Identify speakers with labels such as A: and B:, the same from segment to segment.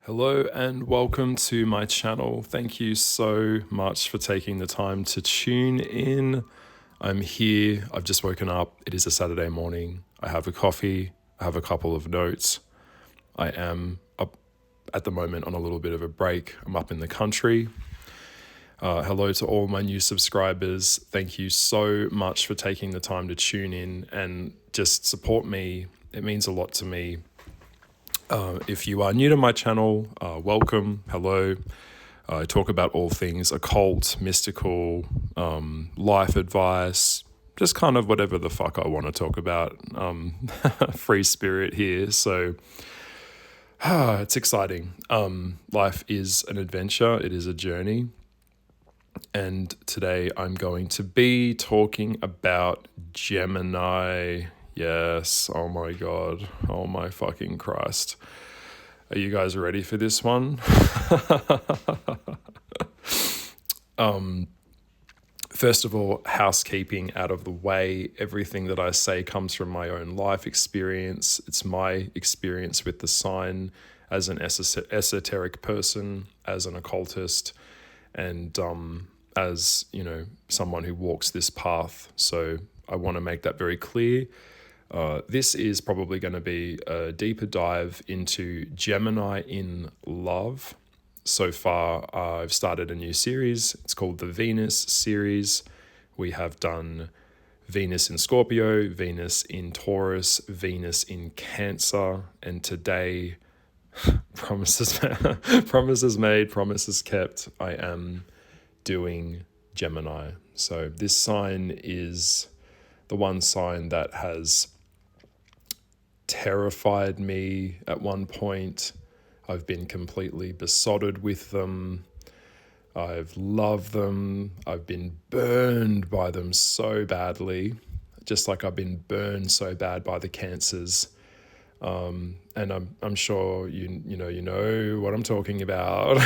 A: Hello and welcome to my channel. Thank you so much for taking the time to tune in. I'm here. I've just woken up. It is a Saturday morning. I have a coffee. I have a couple of notes. I am up at the moment on a little bit of a break. I'm up in the country. Hello to all my new subscribers. Thank you so much for taking the time to tune in and just support me. It means a lot to me. If you are new to my channel, welcome, hello. I talk about all things occult, mystical, life advice, just kind of whatever the fuck I want to talk about. Free spirit here, so it's exciting. Life is an adventure, it is a journey. And today I'm going to be talking about Gemini. Yes, oh my God, oh my fucking Christ. Are you guys ready for this one? First of all, housekeeping out of the way. Everything that I say comes from my own life experience. It's my experience with the sign as an esoteric person, as an occultist, and as, you know, someone who walks this path. So I want to make that very clear. This is probably going to be a deeper dive into Gemini in love. So far, I've started a new series. It's called the Venus series. We have done Venus in Scorpio, Venus in Taurus, Venus in Cancer, and today, promises made, promises kept, I am doing Gemini. So this sign is the one sign that has terrified me at one point. I've been completely besotted with them. I've loved them. I've been burned by them so badly, just like I've been burned so bad by the Cancers. And I'm sure you know what I'm talking about.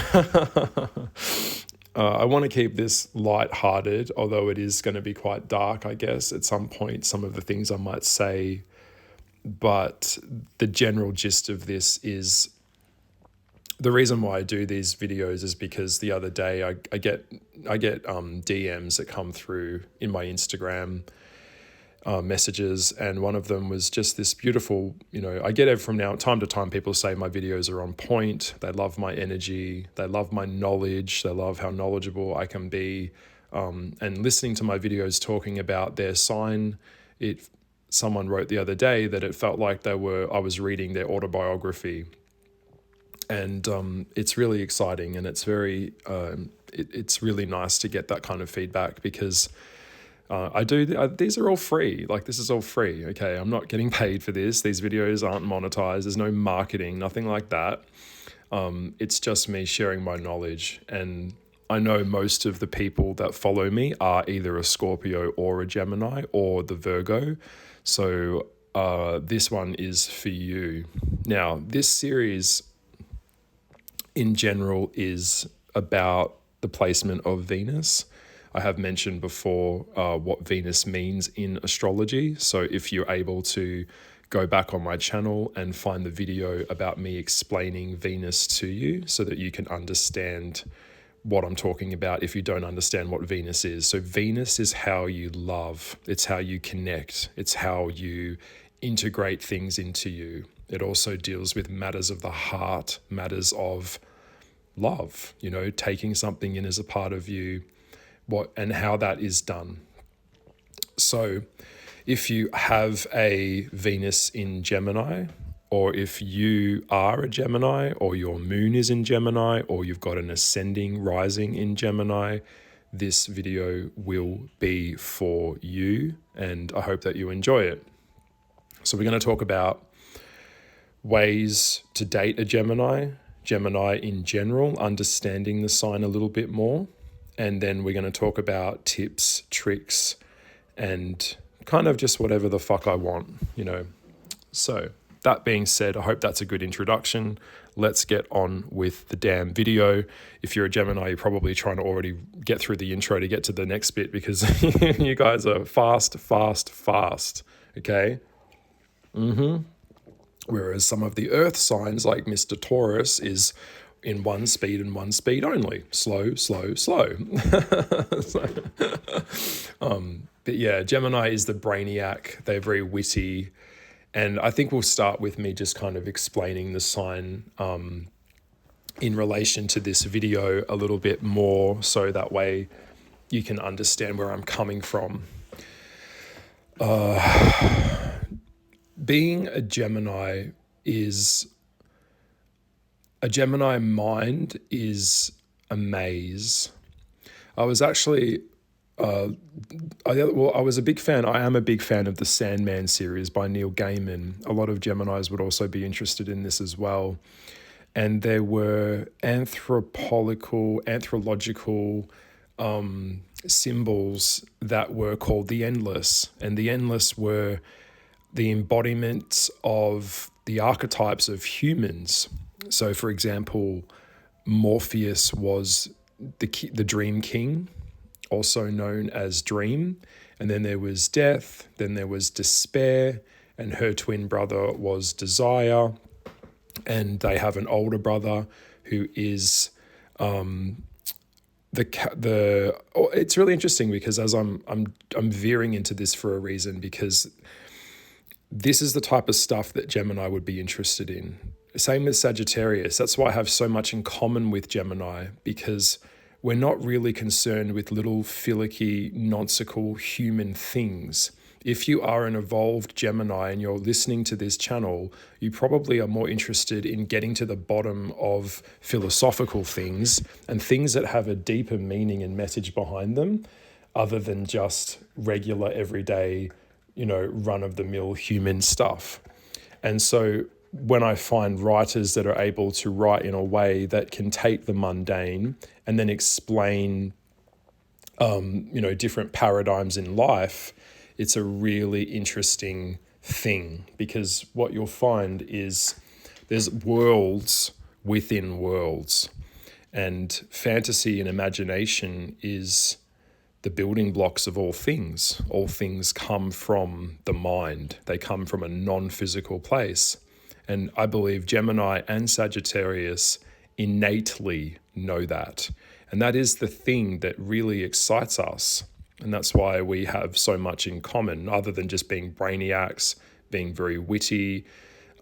A: I want to keep this light-hearted, although it is going to be quite dark, I guess, at some point, some of the things I might say. But the general gist of this is, the reason why I do these videos is because the other day I get DMs that come through in my Instagram messages, and one of them was just this beautiful, I get it from time to time. People say my videos are on point. They love my energy. They love my knowledge. They love how knowledgeable I can be. And listening to my videos talking about their sign, someone wrote the other day that it felt like I was reading their autobiography. And it's really exciting, and it's very it's really nice to get that kind of feedback, because these are all free. Like, this is all free. Okay, I'm not getting paid for this. These videos aren't monetized. There's no marketing, nothing like that. It's just me sharing my knowledge. And I know most of the people that follow me are either a Scorpio or a Gemini or the Virgo. So this one is for you. Now, this series in general is about the placement of Venus. I have mentioned before what Venus means in astrology. So if you're able to go back on my channel and find the video about me explaining Venus to you, so that you can understand what I'm talking about if you don't understand what Venus is. So Venus is how you love. It's how you connect. It's how you integrate things into you. It also deals with matters of the heart, matters of love, taking something in as a part of you, and how that is done. So if you have a Venus in Gemini, or if you are a Gemini, or your moon is in Gemini, or you've got an ascending rising in Gemini, this video will be for you, and I hope that you enjoy it. So we're going to talk about ways to date a Gemini in general, understanding the sign a little bit more, and then we're going to talk about tips, tricks, and kind of just whatever the fuck I want, So that being said, I hope that's a good introduction. Let's get on with the damn video. If you're a Gemini, you're probably trying to already get through the intro to get to the next bit, because you guys are fast, okay? Whereas some of the earth signs, like Mr. Taurus, is in one speed and one speed only. Slow, slow, slow. But yeah, Gemini is the brainiac. They're very witty. And I think we'll start with me just kind of explaining the sign in relation to this video a little bit more, so that way you can understand where I'm coming from. Being a Gemini mind is a maze. I was actually, I was a big fan. I am a big fan of the Sandman series by Neil Gaiman. A lot of Geminis would also be interested in this as well. And there were anthropological symbols that were called the Endless. And the Endless were the embodiment of the archetypes of humans. So, for example, Morpheus was the Dream King, also known as Dream. And then there was Death, then there was Despair, and her twin brother was Desire. And they have an older brother who is it's really interesting, because as I'm veering into this for a reason, because this is the type of stuff that Gemini would be interested in. Same with Sagittarius. That's why I have so much in common with Gemini, because we're not really concerned with little finicky, nonsensical human things. If you are an evolved Gemini and you're listening to this channel, you probably are more interested in getting to the bottom of philosophical things and things that have a deeper meaning and message behind them, other than just regular, everyday, run-of-the-mill human stuff. And so when I find writers that are able to write in a way that can take the mundane and then explain, different paradigms in life, it's a really interesting thing, because what you'll find is there's worlds within worlds, and fantasy and imagination is the building blocks of all things. All things come from the mind. They come from a non-physical place. And I believe Gemini and Sagittarius innately know that. And that is the thing that really excites us. And that's why we have so much in common, other than just being brainiacs, being very witty.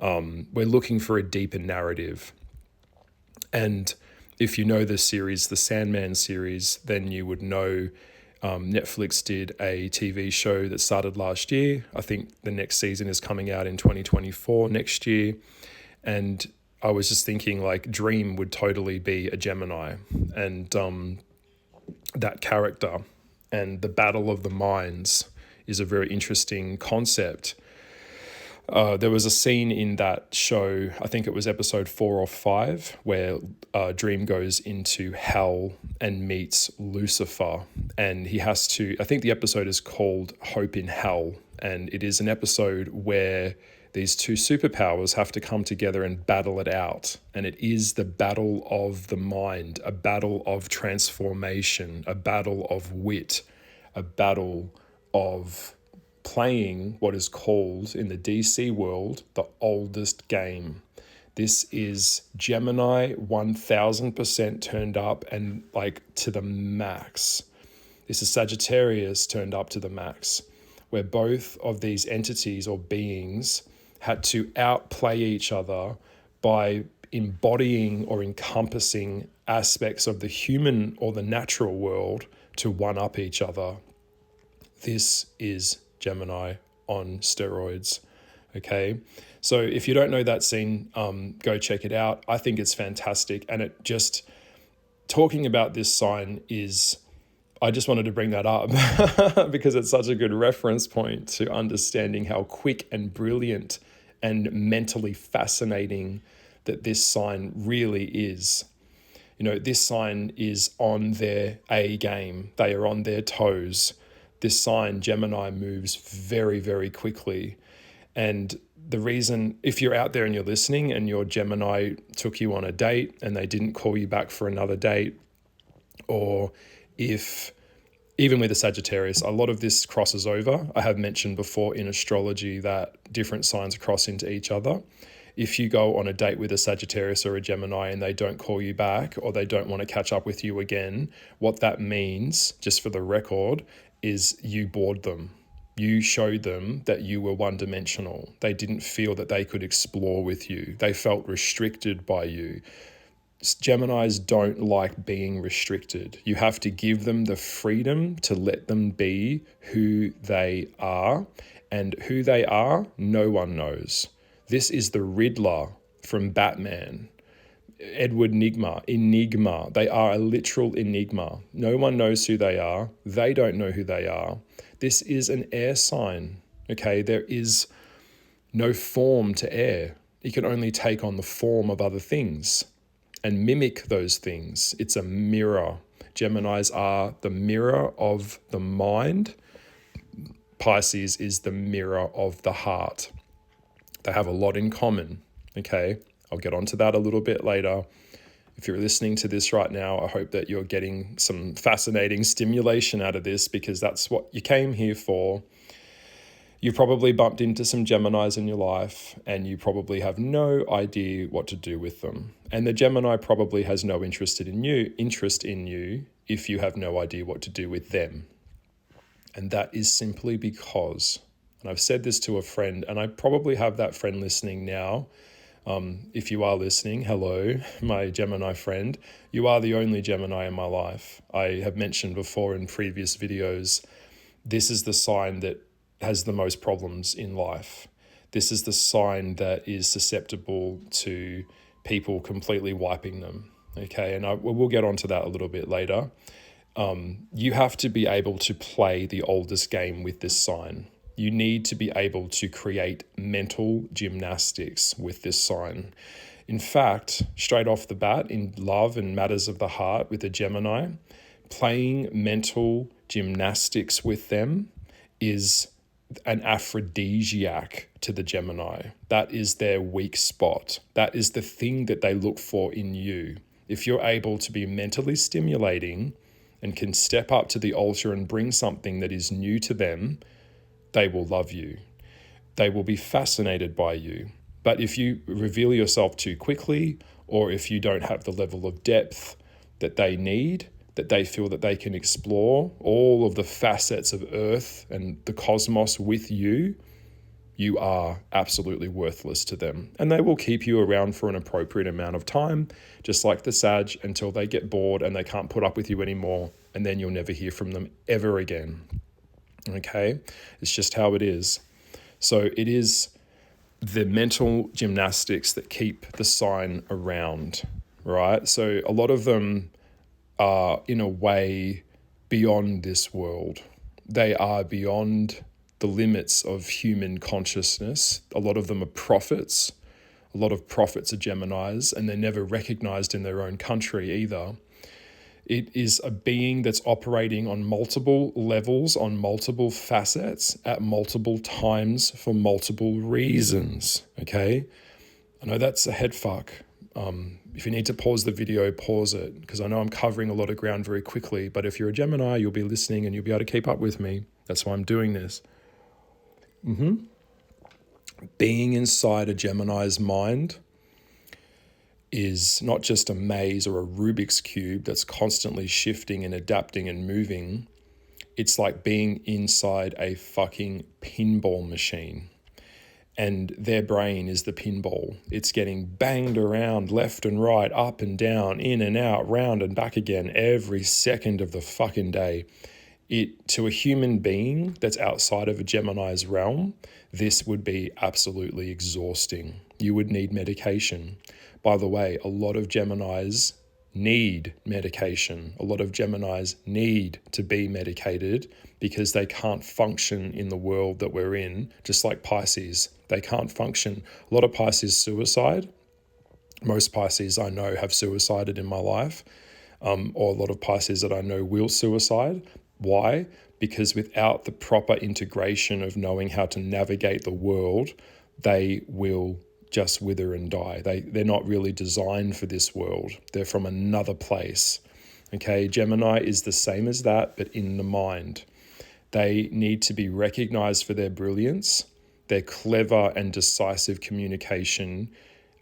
A: We're looking for a deeper narrative. And if you know the series, the Sandman series, then you would know Netflix did a TV show that started last year. I think the next season is coming out in 2024, next year. And I was just thinking, like, Dream would totally be a Gemini. And that character and the battle of the minds is a very interesting concept. There was a scene in that show, I think it was episode 4 or 5, where Dream goes into hell and meets Lucifer. And he has to, I think the episode is called Hope in Hell. And it is an episode where these two superpowers have to come together and battle it out. And it is the battle of the mind, a battle of transformation, a battle of wit, a battle of playing what is called in the DC world the oldest game. This is Gemini 1000% turned up, and like to the max. This is Sagittarius turned up to the max, where both of these entities or beings had to outplay each other by embodying or encompassing aspects of the human or the natural world to one-up each other. This is Gemini on steroids, okay? So if you don't know that scene, go check it out. I think it's fantastic. And it just, talking about this sign is, I just wanted to bring that up because it's such a good reference point to understanding how quick and brilliant and mentally fascinating that this sign really is. This sign is on their A game. They are on their toes. This sign, Gemini, moves very, very quickly. And the reason, if you're out there and you're listening and your Gemini took you on a date and they didn't call you back for another date, or if, even with a Sagittarius, a lot of this crosses over. I have mentioned before in astrology that different signs cross into each other. if you go on a date with a Sagittarius or a Gemini and they don't call you back or they don't want to catch up with you again, what that means, just for the record, is you bored them. You showed them that you were one-dimensional. They didn't feel that they could explore with you. They felt restricted by you. Geminis don't like being restricted. You have to give them the freedom to let them be who they are. And who they are, no one knows. This is the Riddler from Batman. Edward Enigma. They are a literal enigma. No one knows who they are. They don't know who they are. This is an air sign, okay? There is no form to air. It can only take on the form of other things and mimic those things. It's a mirror. Geminis are the mirror of the mind. Pisces is the mirror of the heart. They have a lot in common, okay? I'll get onto that a little bit later. If you're listening to this right now, I hope that you're getting some fascinating stimulation out of this, because that's what you came here for. You've probably bumped into some Geminis in your life and you probably have no idea what to do with them. And the Gemini probably has no interest in you if you have no idea what to do with them. And that is simply because, and I've said this to a friend, and I probably have that friend listening now. If you are listening, hello, my Gemini friend. You are the only Gemini in my life. I have mentioned before in previous videos, this is the sign that has the most problems in life. This is the sign that is susceptible to people completely wiping them. Okay, and we'll get onto that a little bit later. You have to be able to play the oldest game with this sign. You need to be able to create mental gymnastics with this sign. In fact, straight off the bat, in love and matters of the heart with a Gemini, playing mental gymnastics with them is an aphrodisiac to the Gemini. That is their weak spot. That is the thing that they look for in you. If you're able to be mentally stimulating and can step up to the altar and bring something that is new to them, they will love you. They will be fascinated by you. But if you reveal yourself too quickly, or if you don't have the level of depth that they need, that they feel that they can explore all of the facets of Earth and the cosmos with you, you are absolutely worthless to them. And they will keep you around for an appropriate amount of time, just like the Sag, until they get bored and they can't put up with you anymore. And then you'll never hear from them ever again. Okay? It's just how it is. So it is the mental gymnastics that keep the sign around, right? So a lot of them are, in a way, beyond this world. They are beyond the limits of human consciousness. A lot of them are prophets. A lot of prophets are Geminis, and they're never recognized in their own country either. It is a being that's operating on multiple levels, on multiple facets, at multiple times for multiple reasons, okay? I know that's a head fuck. If you need to pause the video, pause it, because I know I'm covering a lot of ground very quickly, but if you're a Gemini, you'll be listening and you'll be able to keep up with me. That's why I'm doing this. Being inside a Gemini's mind is not just a maze or a Rubik's Cube that's constantly shifting and adapting and moving. It's like being inside a fucking pinball machine. And their brain is the pinball. It's getting banged around left and right, up and down, in and out, round and back again every second of the fucking day. To a human being that's outside of a Gemini's realm, this would be absolutely exhausting. You would need medication. By the way, a lot of Geminis need medication. A lot of Geminis need to be medicated because they can't function in the world that we're in, just like Pisces. They can't function. A lot of Pisces suicide. Most Pisces I know have suicided in my life, or a lot of Pisces that I know will suicide. Why? Because without the proper integration of knowing how to navigate the world, they will just wither and die. They're not really designed for this world. They're from another place. Okay, Gemini is the same as that, but in the mind. They need to be recognized for their brilliance. their clever and decisive communication,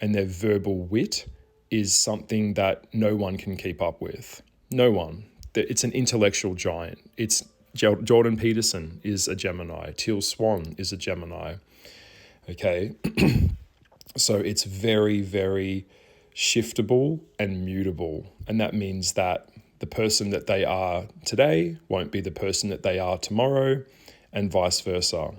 A: and their verbal wit is something that no one can keep up with. No one. It's an intellectual giant. It's Jordan Peterson is a Gemini. Teal Swan is a Gemini. Okay. So it's very, very shiftable and mutable. And that means that the person that they are today won't be the person that they are tomorrow, and vice versa.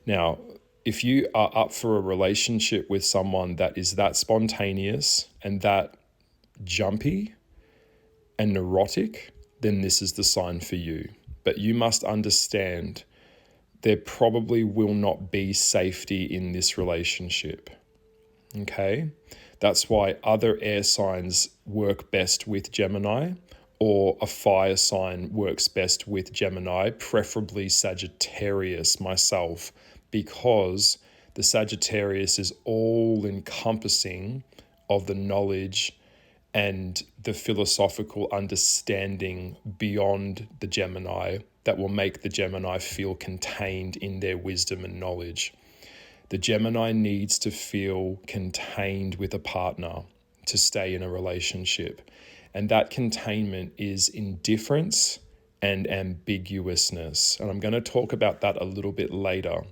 A: Now, if you are up for a relationship with someone that is that spontaneous and that jumpy and neurotic, then this is the sign for you. But you must understand there probably will not be safety in this relationship. Okay? That's why other air signs work best with Gemini, or a fire sign works best with Gemini, preferably Sagittarius myself, because the Sagittarius is all encompassing of the knowledge and the philosophical understanding beyond the Gemini that will make the Gemini feel contained in their wisdom and knowledge. The Gemini needs to feel contained with a partner to stay in a relationship. And that containment is indifference and ambiguousness. And I'm going to talk about that a little bit later.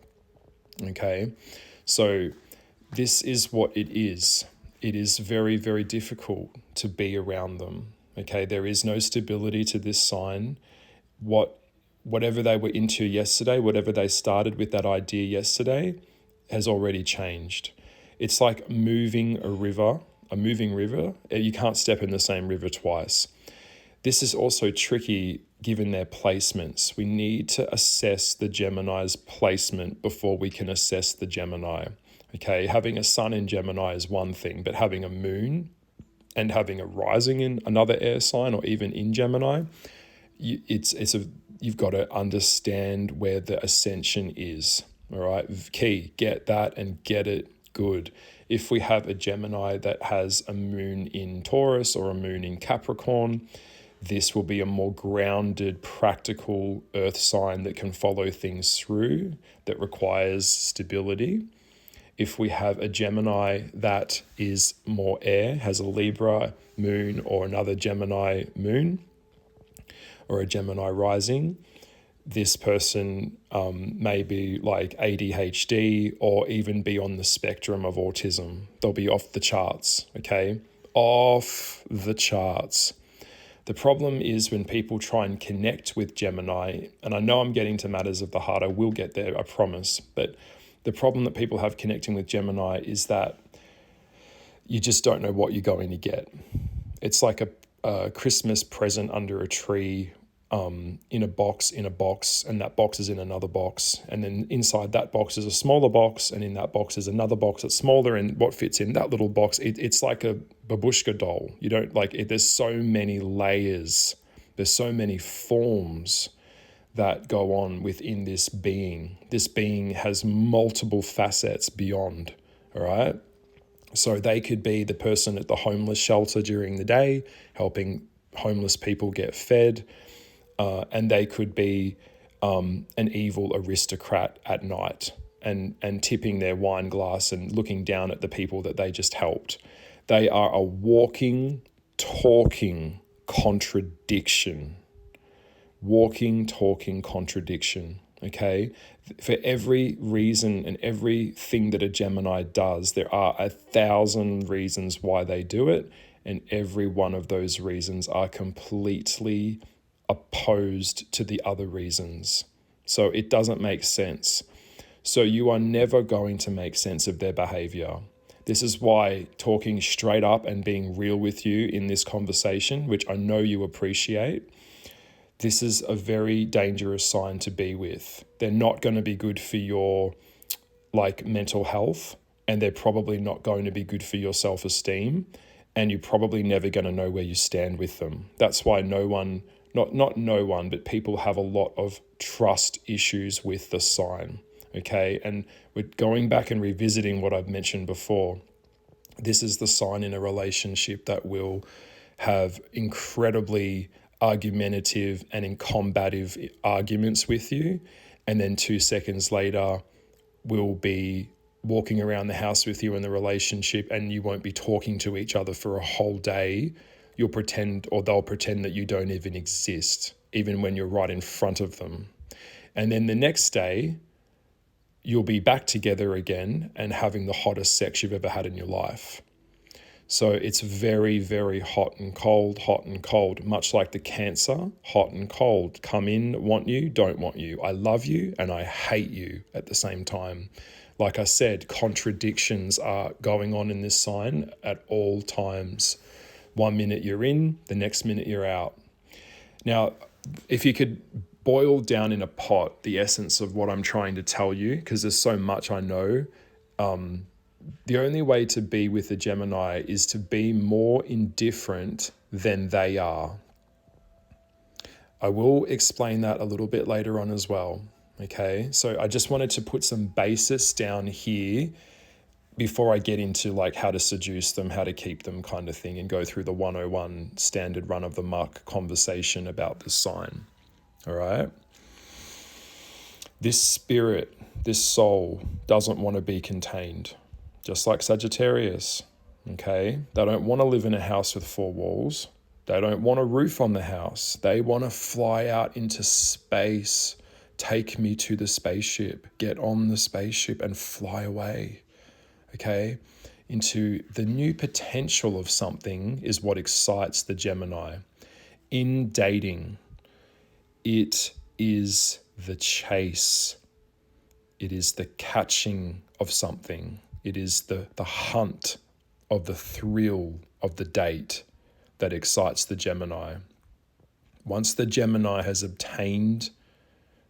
A: Okay, so this is what it is. It is very, very difficult to be around them. Okay, there is no stability to this sign. Whatever they were into yesterday, whatever they started with that idea yesterday, has already changed. It's like moving a moving river. You can't step in the same river twice. This is also tricky given their placements. We need to assess the Gemini's placement before we can assess the Gemini. Okay, having a sun in Gemini is one thing, but having a moon and having a rising in another air sign or even in Gemini, you've got to understand where the ascension is. All right, key, get that and get it good. If we have a Gemini that has a moon in Taurus or a moon in Capricorn, this will be a more grounded, practical earth sign that can follow things through, that requires stability. If we have a Gemini that is more air, has a Libra moon or another Gemini moon or a Gemini rising, this person may be like ADHD or even be on the spectrum of autism. They'll be off the charts, okay? Off the charts. The problem is when people try and connect with Gemini, and I know I'm getting to matters of the heart, I will get there, I promise, but the problem that people have connecting with Gemini is that you just don't know what you're going to get. It's like a Christmas present under a tree, in a box, and that box is in another box. And then inside that box is a smaller box, and in that box is another box that's smaller, and what fits in that little box, it's like a babushka doll. You don't like it. There's so many layers. There's so many forms that go on within this being. This being has multiple facets beyond, all right? So they could be the person at the homeless shelter during the day, helping homeless people get fed, and they could be an evil aristocrat at night and tipping their wine glass and looking down at the people that they just helped. They are a walking, talking contradiction. Walking, talking contradiction, okay? For every reason and everything that a Gemini does, there are 1,000 reasons why they do it, and every one of those reasons are completely opposed to the other reasons. So it doesn't make sense. So you are never going to make sense of their behavior. This is why talking straight up and being real with you in this conversation, which I know you appreciate, this is a very dangerous sign to be with. They're not going to be good for your mental health, and they're probably not going to be good for your self-esteem, and you're probably never going to know where you stand with them. That's why not no one, but people have a lot of trust issues with the sign, okay? And we're going back and revisiting what I've mentioned before. This is the sign in a relationship that will have incredibly argumentative and combative arguments with you, and then 2 seconds later will be walking around the house with you in the relationship, and you won't be talking to each other for a whole day. They'll pretend that you don't even exist, even when you're right in front of them. And then the next day, you'll be back together again and having the hottest sex you've ever had in your life. So it's very, very hot and cold, much like the Cancer, hot and cold. Come in, want you, don't want you. I love you and I hate you at the same time. Like I said, contradictions are going on in this sign at all times. 1 minute you're in, the next minute you're out. Now, if you could boil down in a pot the essence of what I'm trying to tell you, because there's so much I know, the only way to be with a Gemini is to be more indifferent than they are. I will explain that a little bit later on as well. Okay, so I just wanted to put some basis down here before I get into like how to seduce them, how to keep them kind of thing, and go through the 101 standard run of the muck conversation about this sign. All right. This spirit, this soul doesn't want to be contained, just like Sagittarius. Okay. They don't want to live in a house with 4 walls. They don't want a roof on the house. They want to fly out into space. Take me to the spaceship. Get on the spaceship and fly away. Okay. Into the new potential of something is what excites the Gemini. In dating, it is the chase. It is the catching of something. It is the hunt of the thrill of the date that excites the Gemini. Once the Gemini has obtained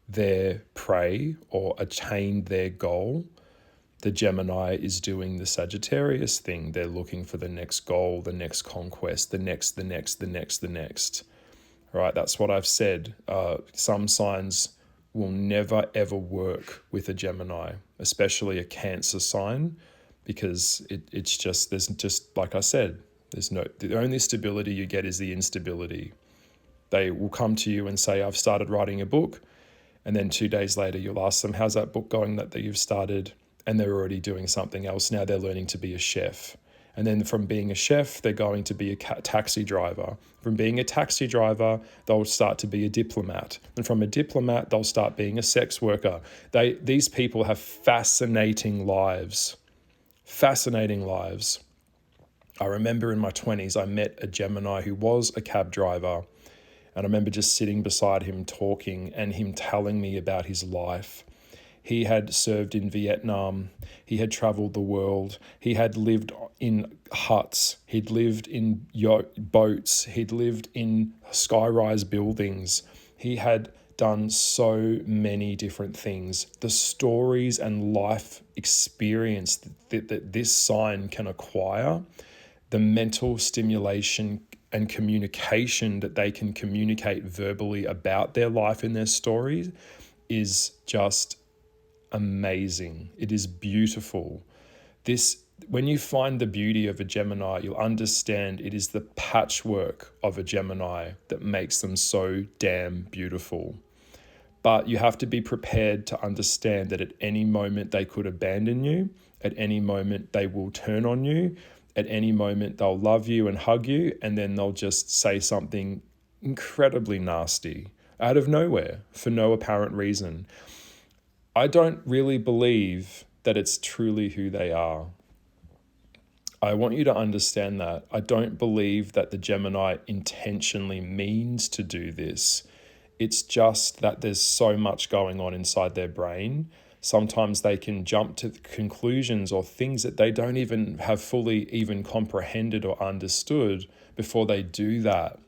A: their prey or attained their goal, the Gemini is doing the Sagittarius thing. They're looking for the next goal, the next conquest, the next. All right, that's what I've said. Some signs will never, ever work with a Gemini, especially a Cancer sign, because it's just, there's just, like I said, the only stability you get is the instability. They will come to you and say, I've started writing a book. And then 2 days later, you'll ask them, how's that book going that you've started? And they're already doing something else. Now they're learning to be a chef. And then from being a chef, they're going to be a taxi driver. From being a taxi driver, they'll start to be a diplomat. And from a diplomat, they'll start being a sex worker. These people have fascinating lives. Fascinating lives. I remember in my 20s, I met a Gemini who was a cab driver. And I remember just sitting beside him talking and him telling me about his life. He had served in Vietnam. He had traveled the world. He had lived in huts. He'd lived in boats. He'd lived in sky-rise buildings. He had done so many different things. The stories and life experience that this sign can acquire, the mental stimulation and communication that they can communicate verbally about their life and their stories is just amazing. It is beautiful. When you find the beauty of a Gemini, you'll understand it is the patchwork of a Gemini that makes them so damn beautiful. But you have to be prepared to understand that at any moment they could abandon you. At any moment they will turn on you. At any moment they'll love you and hug you, and then they'll just say something incredibly nasty out of nowhere for no apparent reason. I don't really believe that it's truly who they are. I want you to understand that. I don't believe that the Gemini intentionally means to do this. It's just that there's so much going on inside their brain. Sometimes they can jump to conclusions or things that they don't even have fully even comprehended or understood before they do that.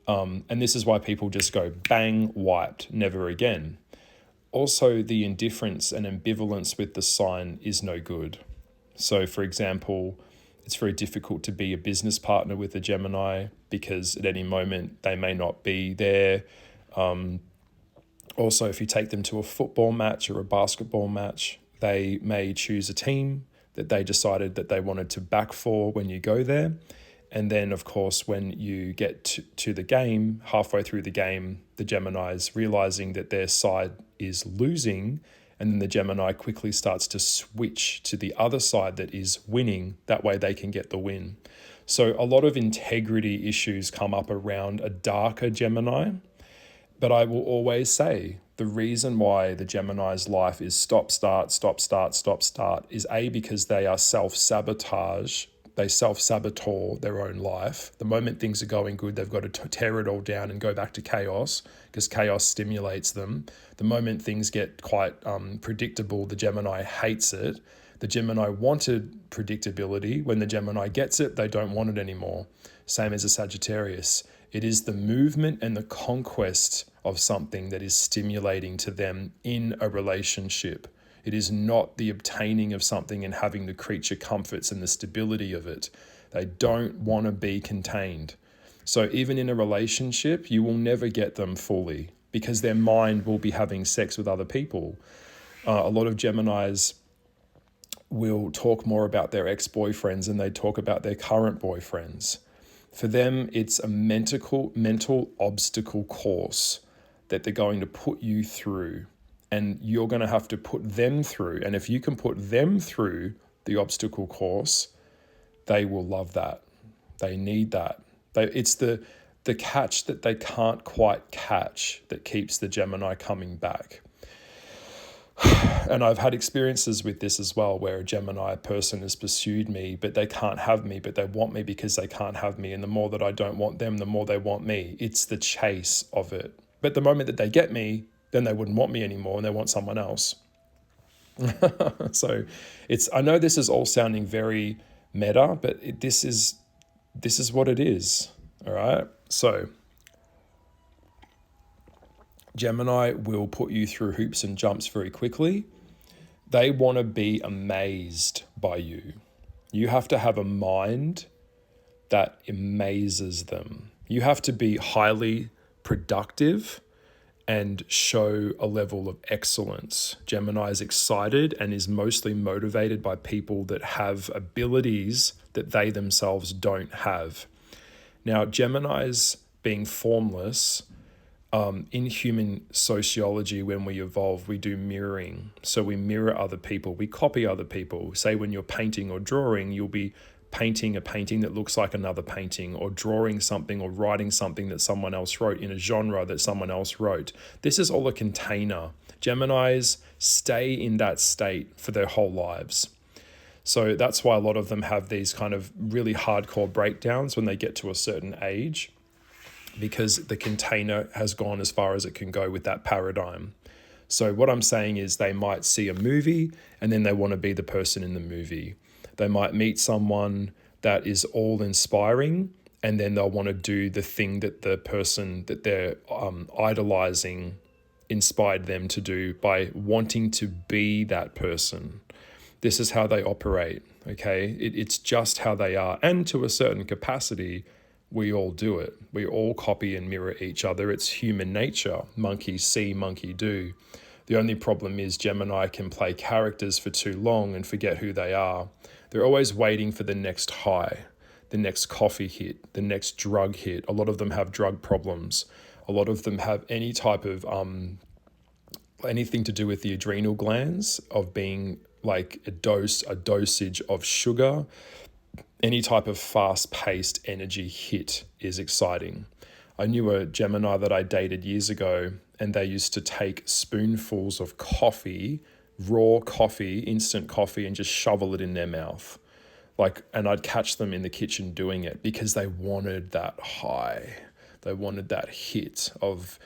A: And this is why people just go bang, wiped, never again. Also, the indifference and ambivalence with the sign is no good. So, for example, it's very difficult to be a business partner with a Gemini because at any moment they may not be there. Also, if you take them to a football match or a basketball match, they may choose a team that they decided that they wanted to back for when you go there. And then, of course, when you get to the game, halfway through the game, the Gemini's realizing that their side is losing And then the Gemini quickly starts to switch to the other side that is winning. That way they can get the win. So a lot of integrity issues come up around a darker Gemini. But I will always say the reason why the Gemini's life is stop, start, stop, start, stop, start is because they are self-sabotage. They self-saboteur their own life. The moment things are going good, they've got to tear it all down and go back to chaos because chaos stimulates them. The moment things get quite predictable, the Gemini hates it. The Gemini wanted predictability. When the Gemini gets it, they don't want it anymore. Same as a Sagittarius. It is the movement and the conquest of something that is stimulating to them in a relationship. It is not the obtaining of something and having the creature comforts and the stability of it. They don't want to be contained. So even in a relationship, you will never get them fully because their mind will be having sex with other people. A lot of Geminis will talk more about their ex-boyfriends than they talk about their current boyfriends. For them, it's a mental obstacle course that they're going to put you through, and you're going to have to put them through. And if you can put them through the obstacle course, they will love that. They need that. It's the catch that they can't quite catch that keeps the Gemini coming back. And I've had experiences with this as well, where a Gemini person has pursued me, but they can't have me, but they want me because they can't have me. And the more that I don't want them, the more they want me. It's the chase of it. But the moment that they get me, then they wouldn't want me anymore and they want someone else. So I know this is all sounding very meta, but this is what it is. All right. So Gemini will put you through hoops and jumps very quickly. They want to be amazed by you. You have to have a mind that amazes them. You have to be highly productive and show a level of excellence. Gemini is excited and is mostly motivated by people that have abilities that they themselves don't have. Now, Geminis being formless, in human sociology, when we evolve, we do mirroring. So we mirror other people, we copy other people. Say when you're painting or drawing, you'll be painting a painting that looks like another painting, or drawing something or writing something that someone else wrote in a genre that someone else wrote. This is all a container. Geminis stay in that state for their whole lives. So that's why a lot of them have these kind of really hardcore breakdowns when they get to a certain age, because the container has gone as far as it can go with that paradigm. So what I'm saying is they might see a movie and then they want to be the person in the movie. They might meet someone that is all inspiring and then they'll want to do the thing that the person that they're idolizing inspired them to do by wanting to be that person. This is how they operate, okay? It's just how they are. And to a certain capacity, we all do it. We all copy and mirror each other. It's human nature. Monkey see, monkey do. The only problem is Gemini can play characters for too long and forget who they are. They're always waiting for the next high, the next coffee hit, the next drug hit. A lot of them have drug problems. A lot of them have any type of anything to do with the adrenal glands, of being like a dosage of sugar. Any type of fast-paced energy hit is exciting. I knew a Gemini that I dated years ago, and they used to take spoonfuls of coffee, raw coffee, instant coffee, and just shovel it in their mouth. And I'd catch them in the kitchen doing it because they wanted that high. They wanted that hit of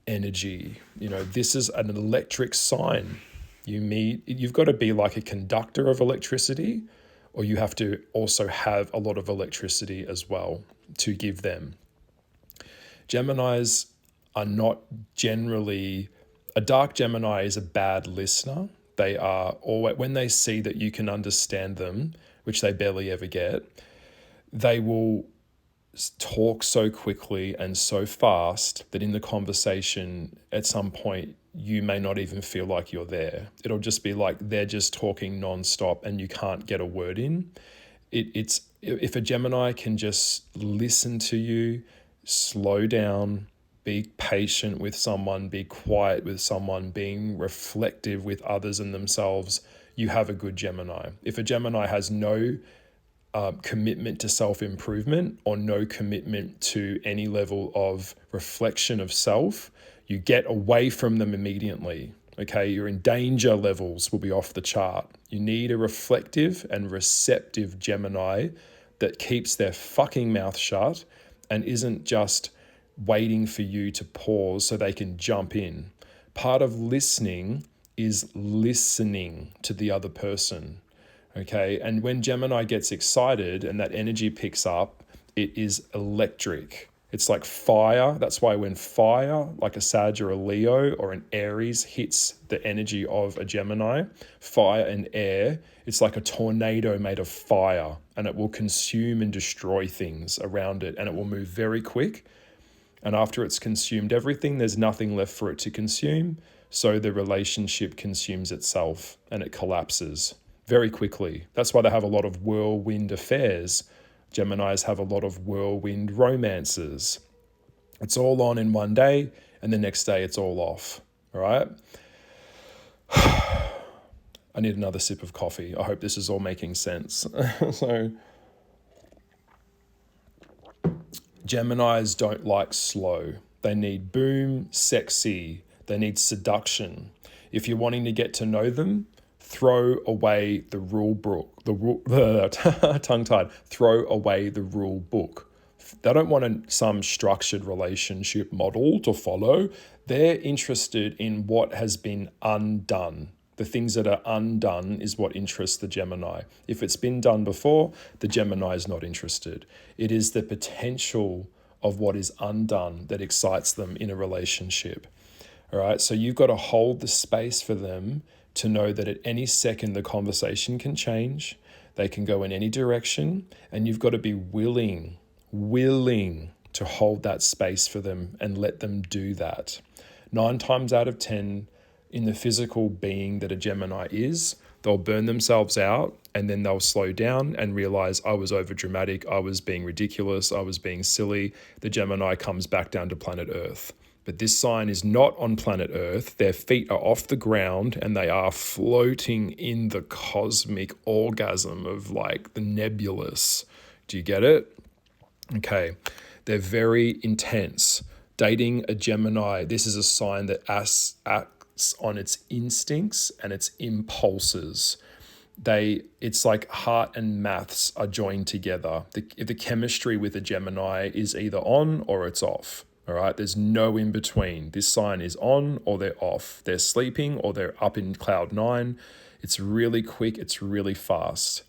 A: energy. This is an electric sign. You've got to be like a conductor of electricity, or you have to also have a lot of electricity as well to give them. Geminis are not generally, a dark Gemini is a bad listener. They are always, when they see that you can understand them, which they barely ever get, they will talk so quickly and so fast that in the conversation at some point you may not even feel like you're there. It'll just be like they're just talking nonstop and you can't get a word in. If a Gemini can just listen to you, slow down, be patient with someone, be quiet with someone, being reflective with others and themselves, you have a good Gemini. If a Gemini has no commitment to self-improvement or no commitment to any level of reflection of self, you get away from them immediately. Okay, your danger levels will be off the chart. You need a reflective and receptive Gemini that keeps their fucking mouth shut and isn't just waiting for you to pause so they can jump in. Part of listening is listening to the other person. Okay, and when Gemini gets excited and that energy picks up, it is electric. It's like fire. That's why when fire, like a Sag or a Leo or an Aries, hits the energy of a Gemini, fire and air, it's like a tornado made of fire, and it will consume and destroy things around it, and it will move very quick. And after it's consumed everything, there's nothing left for it to consume. So the relationship consumes itself and it collapses very quickly. That's why they have a lot of whirlwind affairs. Geminis have a lot of whirlwind romances. It's all on in one day, and the next day it's all off. All right? I need another sip of coffee. I hope this is all making sense. So, Geminis don't like slow. They need boom, sexy. They need seduction. If you're wanting to get to know them, throw away the rule book. Tongue-tied. Throw away the rule book. They don't want some structured relationship model to follow. They're interested in what has been undone. The things that are undone is what interests the Gemini. If it's been done before, the Gemini is not interested. It is the potential of what is undone that excites them in a relationship. All right, so you've got to hold the space for them to know that at any second the conversation can change, they can go in any direction, and you've got to be willing to hold that space for them and let them do that. 9 times out of 10, in the physical being that a Gemini is, they'll burn themselves out and then they'll slow down and realize, I was over dramatic, I was being ridiculous, I was being silly. The Gemini comes back down to planet Earth. But this sign is not on planet Earth. Their feet are off the ground and they are floating in the cosmic orgasm of like the nebulous. Do you get it? Okay. They're very intense. Dating a Gemini, this is a sign that acts on its instincts and its impulses. It's like heart and maths are joined together. The chemistry with a Gemini is either on or it's off. All right, there's no in between. This sign is on or they're off. They're sleeping or they're up in cloud 9. It's really quick. It's really fast.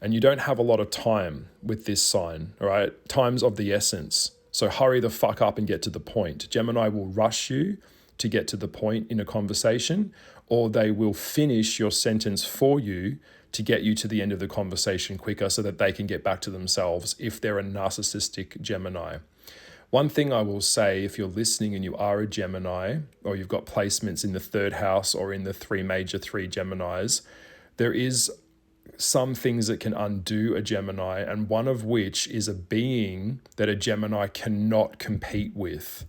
A: And you don't have a lot of time with this sign, all right? Time's of the essence. So hurry the fuck up and get to the point. Gemini will rush you to get to the point in a conversation, or they will finish your sentence for you to get you to the end of the conversation quicker so that they can get back to themselves if they're a narcissistic Gemini. One thing I will say, if you're listening and you are a Gemini, or you've got placements in the 3rd house or in the 3 major 3 Geminis, there is some things that can undo a Gemini, and one of which is a being that a Gemini cannot compete with.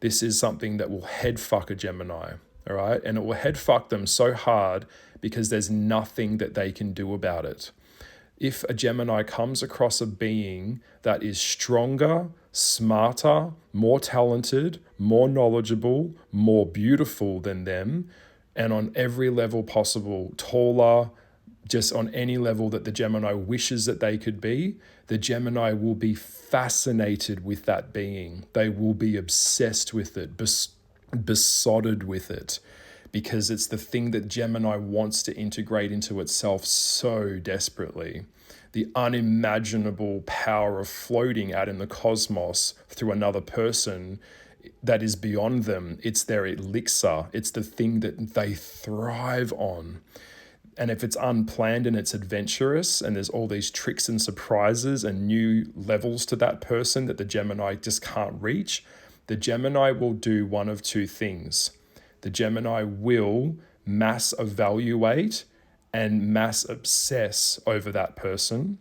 A: This is something that will head fuck a Gemini, all right? And it will head fuck them so hard because there's nothing that they can do about it. If a Gemini comes across a being that is stronger, smarter, more talented, more knowledgeable, more beautiful than them, and on every level possible, taller, just on any level that the Gemini wishes that they could be, the Gemini will be fascinated with that being. They will be obsessed with it, besotted with it, because it's the thing that Gemini wants to integrate into itself so desperately. The unimaginable power of floating out in the cosmos through another person that is beyond them. It's their elixir. It's the thing that they thrive on. And if it's unplanned and it's adventurous and there's all these tricks and surprises and new levels to that person that the Gemini just can't reach, the Gemini will do one of 2 things. The Gemini will mass evaluate and mass obsess over that person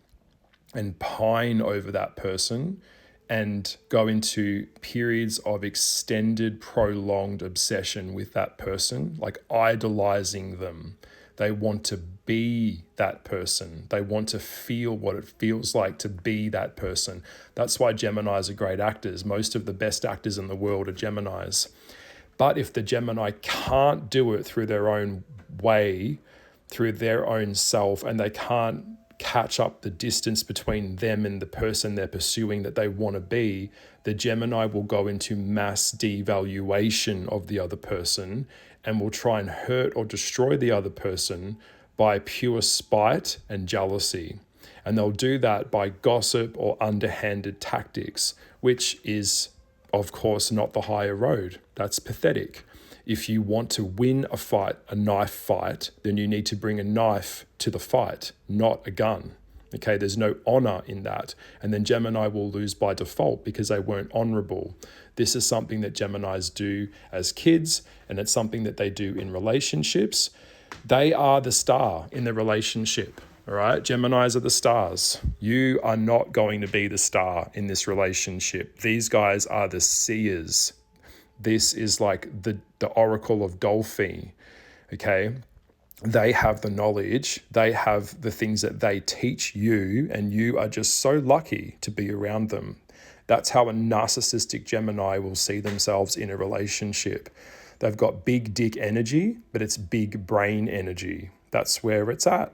A: and pine over that person and go into periods of extended, prolonged obsession with that person, like idolizing them. They want to be that person. They want to feel what it feels like to be that person. That's why Geminis are great actors. Most of the best actors in the world are Geminis. But if the Gemini can't do it through their own way, through their own self, and they can't catch up the distance between them and the person they're pursuing that they want to be, the Gemini will go into mass devaluation of the other person and will try and hurt or destroy the other person by pure spite and jealousy. And they'll do that by gossip or underhanded tactics, which is, of course, not the higher road. That's pathetic. If you want to win a fight, a knife fight, then you need to bring a knife to the fight, not a gun. Okay, there's no honor in that. And then Gemini will lose by default because they weren't honorable. This is something that Geminis do as kids, and it's something that they do in relationships. They are the star in the relationship. All right, Geminis are the stars. You are not going to be the star in this relationship. These guys are the seers. This is like the oracle of Delphi, okay? They have the knowledge. They have the things that they teach you, and you are just so lucky to be around them. That's how a narcissistic Gemini will see themselves in a relationship. They've got big dick energy, but it's big brain energy. That's where it's at,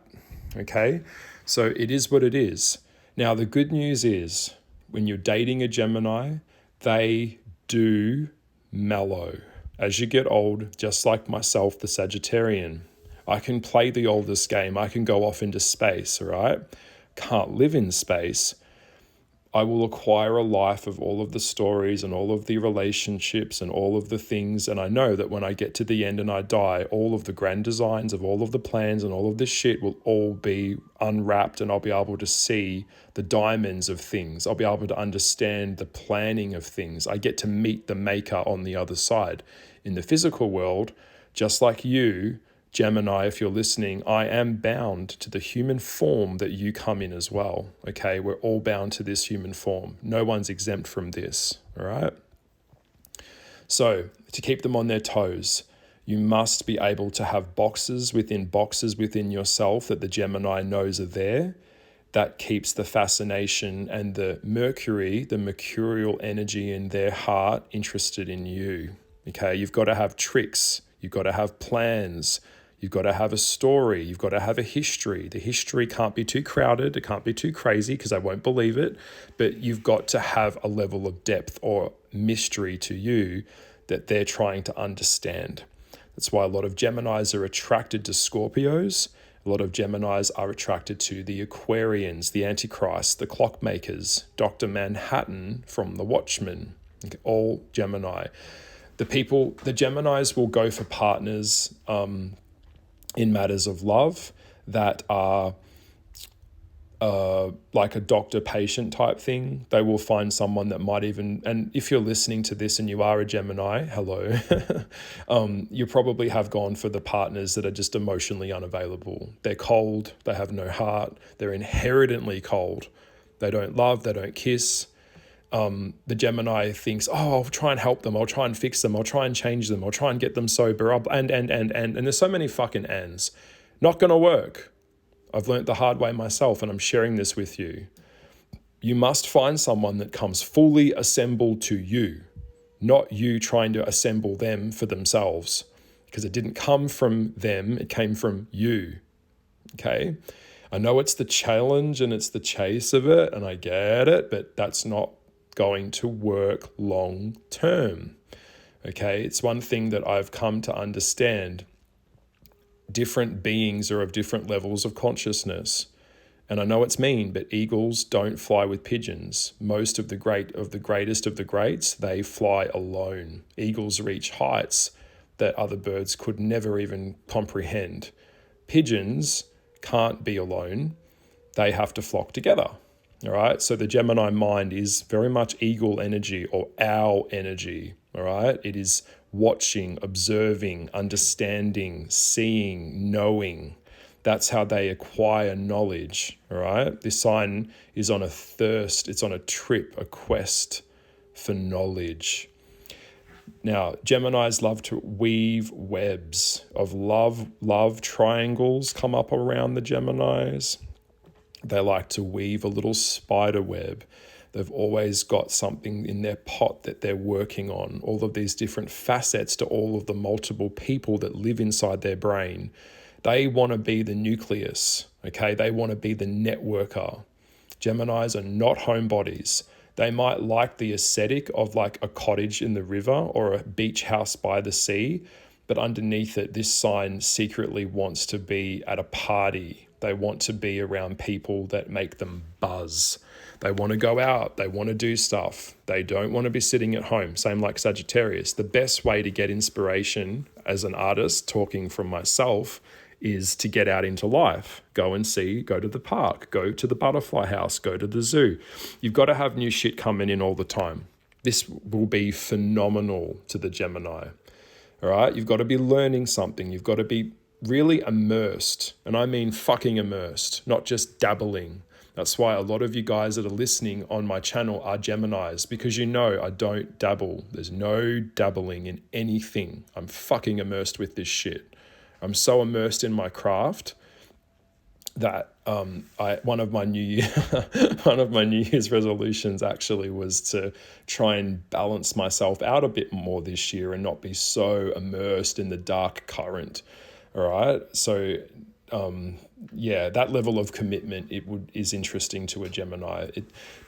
A: okay? So it is what it is. Now, the good news is when you're dating a Gemini, they do mellow. As you get old, just like myself, the Sagittarian, I can play the oldest game. I can go off into space, all right? Can't live in space. I will acquire a life of all of the stories and all of the relationships and all of the things. And I know that when I get to the end and I die, all of the grand designs of all of the plans and all of this shit will all be unwrapped, and I'll be able to see the diamonds of things. I'll be able to understand the planning of things. I get to meet the maker on the other side. In the physical world, just like you, Gemini, if you're listening, I am bound to the human form that you come in as well, okay? We're all bound to this human form. No one's exempt from this, all right? So to keep them on their toes, you must be able to have boxes within yourself that the Gemini knows are there. That keeps the fascination and the mercurial energy in their heart interested in you, okay? You've got to have tricks. You've got to have plans. You've got to have a story. You've got to have a history. The history can't be too crowded. It can't be too crazy because I won't believe it. But you've got to have a level of depth or mystery to you that they're trying to understand. That's why a lot of Geminis are attracted to Scorpios. A lot of Geminis are attracted to the Aquarians, the Antichrist, the clockmakers, Dr. Manhattan from The Watchmen, okay, all Gemini. The Geminis will go for partners in matters of love that are like a doctor-patient type thing. They will find someone that might even, and if you're listening to this and you are a Gemini, hello, you probably have gone for the partners that are just emotionally unavailable. They're cold, they have no heart, they're inherently cold. They don't love, they don't kiss. The Gemini thinks, oh, I'll try and help them. I'll try and fix them. I'll try and change them. I'll try and get them sober. And there's so many fucking ands. Not going to work. I've learnt the hard way myself, and I'm sharing this with you. You must find someone that comes fully assembled to you, not you trying to assemble them for themselves, because it didn't come from them. It came from you. Okay? I know it's the challenge and it's the chase of it, and I get it, but that's not going to work long term. Okay, it's one thing that I've come to understand. Different beings are of different levels of consciousness. And I know it's mean, but eagles don't fly with pigeons. Most of the greatest of the greats, they fly alone. Eagles reach heights that other birds could never even comprehend. Pigeons can't be alone. They have to flock together. All right, so the Gemini mind is very much eagle energy or owl energy. All right, it is watching, observing, understanding, seeing, knowing. That's how they acquire knowledge, all right? This sign is on a thirst, it's on a trip, a quest for knowledge. Now, Geminis love to weave webs of love triangles come up around the Geminis. They like to weave a little spider web. They've always got something in their pot that they're working on, all of these different facets to all of the multiple people that live inside their brain. They want to be the nucleus, okay? They want to be the networker. Geminis are not homebodies. They might like the aesthetic of like a cottage in the river or a beach house by the sea, but underneath it, this sign secretly wants to be at a party. They want to be around people that make them buzz. They want to go out. They want to do stuff. They don't want to be sitting at home. Same like Sagittarius. The best way to get inspiration as an artist, talking from myself, is to get out into life. Go and see, go to the park, go to the butterfly house, go to the zoo. You've got to have new shit coming in all the time. This will be phenomenal to the Gemini. All right? You've got to be learning something. You've got to be really immersed. And I mean fucking immersed, not just dabbling. That's why a lot of you guys that are listening on my channel are Geminis, because you know I don't dabble. There's no dabbling in anything. I'm fucking immersed with this shit. I'm so immersed in my craft that one of my New Year's resolutions actually was to try and balance myself out a bit more this year and not be so immersed in the dark current. All right, so that level of commitment is interesting to a Gemini.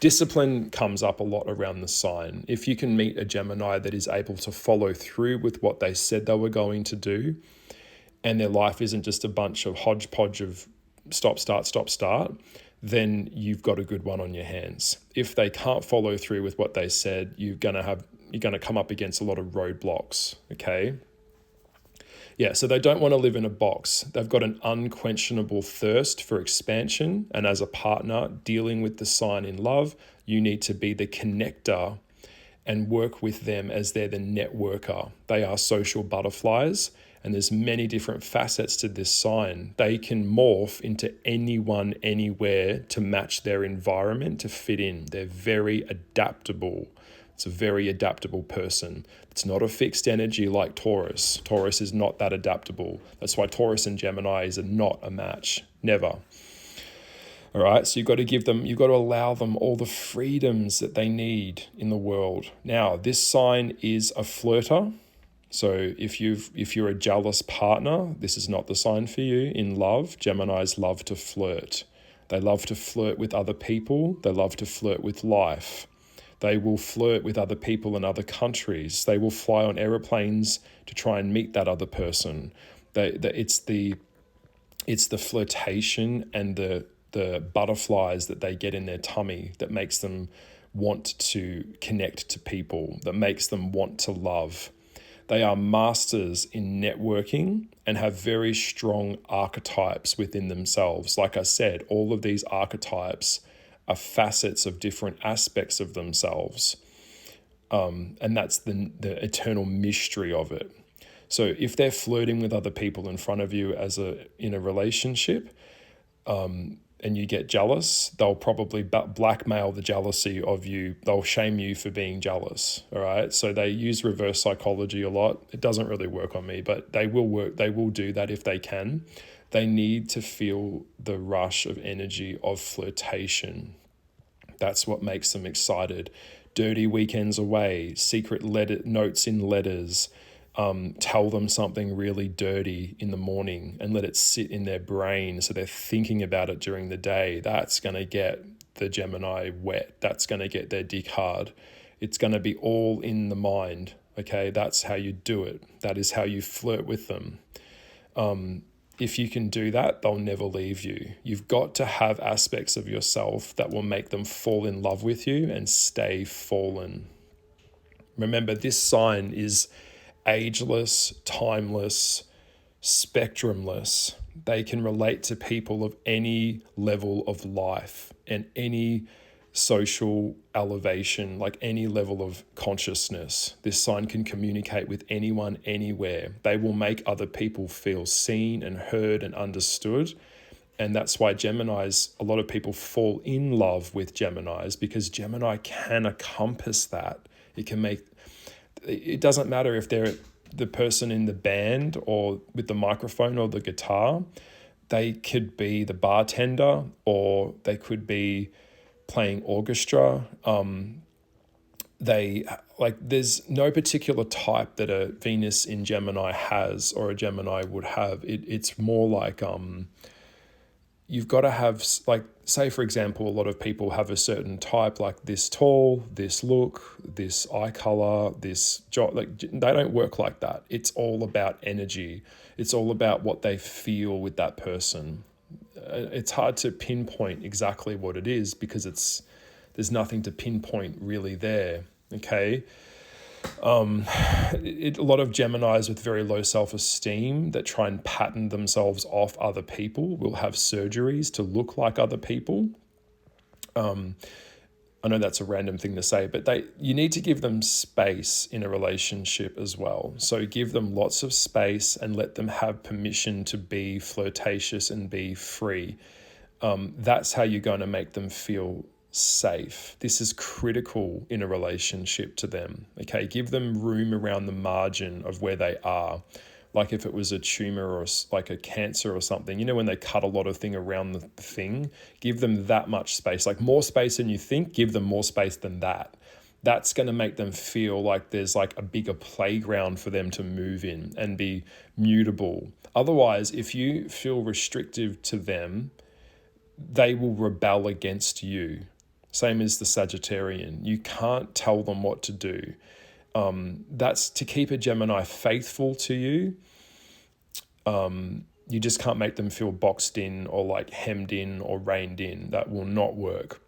A: Discipline comes up a lot around the sign. If you can meet a Gemini that is able to follow through with what they said they were going to do, and their life isn't just a bunch of hodgepodge of stop, start, then you've got a good one on your hands. If they can't follow through with what they said, you're gonna come up against a lot of roadblocks, okay? Yeah, so they don't want to live in a box. They've got an unquenchable thirst for expansion, and as a partner dealing with the sign in love, you need to be the connector and work with them as they're the networker. They are social butterflies, and there's many different facets to this sign. They can morph into anyone, anywhere to match their environment, to fit in. They're very adaptable. It's a very adaptable person. It's not a fixed energy like Taurus. Taurus is not that adaptable. That's why Taurus and Gemini are not a match. Never. All right, so you've got to allow them all the freedoms that they need in the world. Now, this sign is a flirter. So if you're a jealous partner, this is not the sign for you. In love, Geminis love to flirt. They love to flirt with other people. They love to flirt with life. They will flirt with other people in other countries. They will fly on aeroplanes to try and meet that other person. It's the flirtation and the butterflies that they get in their tummy that makes them want to connect to people, that makes them want to love. They are masters in networking and have very strong archetypes within themselves. Like I said, all of these archetypes are facets of different aspects of themselves. And that's the eternal mystery of it. So if they're flirting with other people in front of you in a relationship, and you get jealous, they'll probably blackmail the jealousy of you. They'll shame you for being jealous, all right? So they use reverse psychology a lot. It doesn't really work on me, but they will do that if they can. They need to feel the rush of energy of flirtation. That's what makes them excited. Dirty weekends away, secret notes in letters, tell them something really dirty in the morning and let it sit in their brain so they're thinking about it during the day. That's going to get the Gemini wet. That's going to get their dick hard. It's going to be all in the mind, okay? That's how you do it. That is how you flirt with them. If you can do that, they'll never leave you. You've got to have aspects of yourself that will make them fall in love with you and stay fallen. Remember, this sign is ageless, timeless, spectrumless. They can relate to people of any level of life and any social elevation, like any level of consciousness. This sign can communicate with anyone, anywhere. They will make other people feel seen and heard and understood. And that's why Geminis, a lot of people fall in love with Geminis, because Gemini can encompass that. It doesn't matter if they're the person in the band or with the microphone or the guitar. They could be the bartender, or they could be playing orchestra. There's no particular type that a Venus in Gemini has or a Gemini would have. It's more like you've got to have, like, say for example, a lot of people have a certain type, like this tall, this look, this eye color, this job. Like, they don't work like that. It's all about energy. It's all about what they feel with that person. It's hard to pinpoint exactly what it is, because there's nothing to pinpoint really there. Okay. A lot of Geminis with very low self-esteem that try and pattern themselves off other people will have surgeries to look like other people. I know that's a random thing to say, but you need to give them space in a relationship as well. So give them lots of space and let them have permission to be flirtatious and be free. That's how you're going to make them feel safe. This is critical in a relationship to them. Okay, give them room around the margin of where they are. Like if it was a tumor or like a cancer or something, you know, when they cut a lot of thing around the thing, give them that much space, like more space than you think, give them more space than that. That's going to make them feel like there's like a bigger playground for them to move in and be mutable. Otherwise, if you feel restrictive to them, they will rebel against you. Same as the Sagittarian. You can't tell them what to do. That's to keep a Gemini faithful to you. You just can't make them feel boxed in or like hemmed in or reined in. That will not work.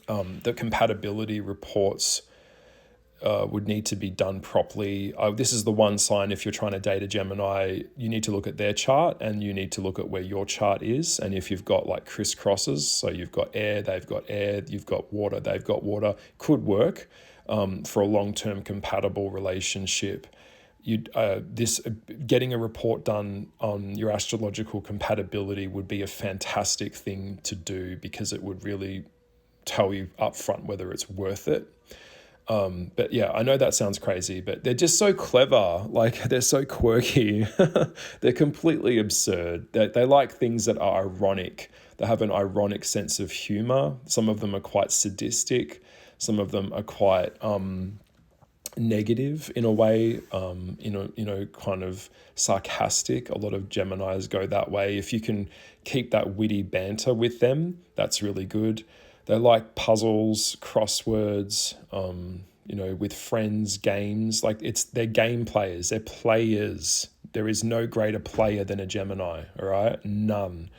A: The compatibility reports would need to be done properly. This is the one sign, if you're trying to date a Gemini, you need to look at their chart and you need to look at where your chart is. And if you've got like crisscrosses, so you've got air, they've got air, you've got water, they've got water, could work for a long-term compatible relationship. Getting a report done on your astrological compatibility would be a fantastic thing to do, because it would really tell you upfront whether it's worth it. But yeah, I know that sounds crazy, but they're just so clever. Like, they're so quirky. They're completely absurd. They like things that are ironic. They have an ironic sense of humor. Some of them are quite sadistic. Some of them are quite negative in a way, kind of sarcastic. A lot of Geminis go that way. If you can keep that witty banter with them, that's really good. They like puzzles, crosswords, with friends, games. Like, they're game players, they're players. There is no greater player than a Gemini, all right? None.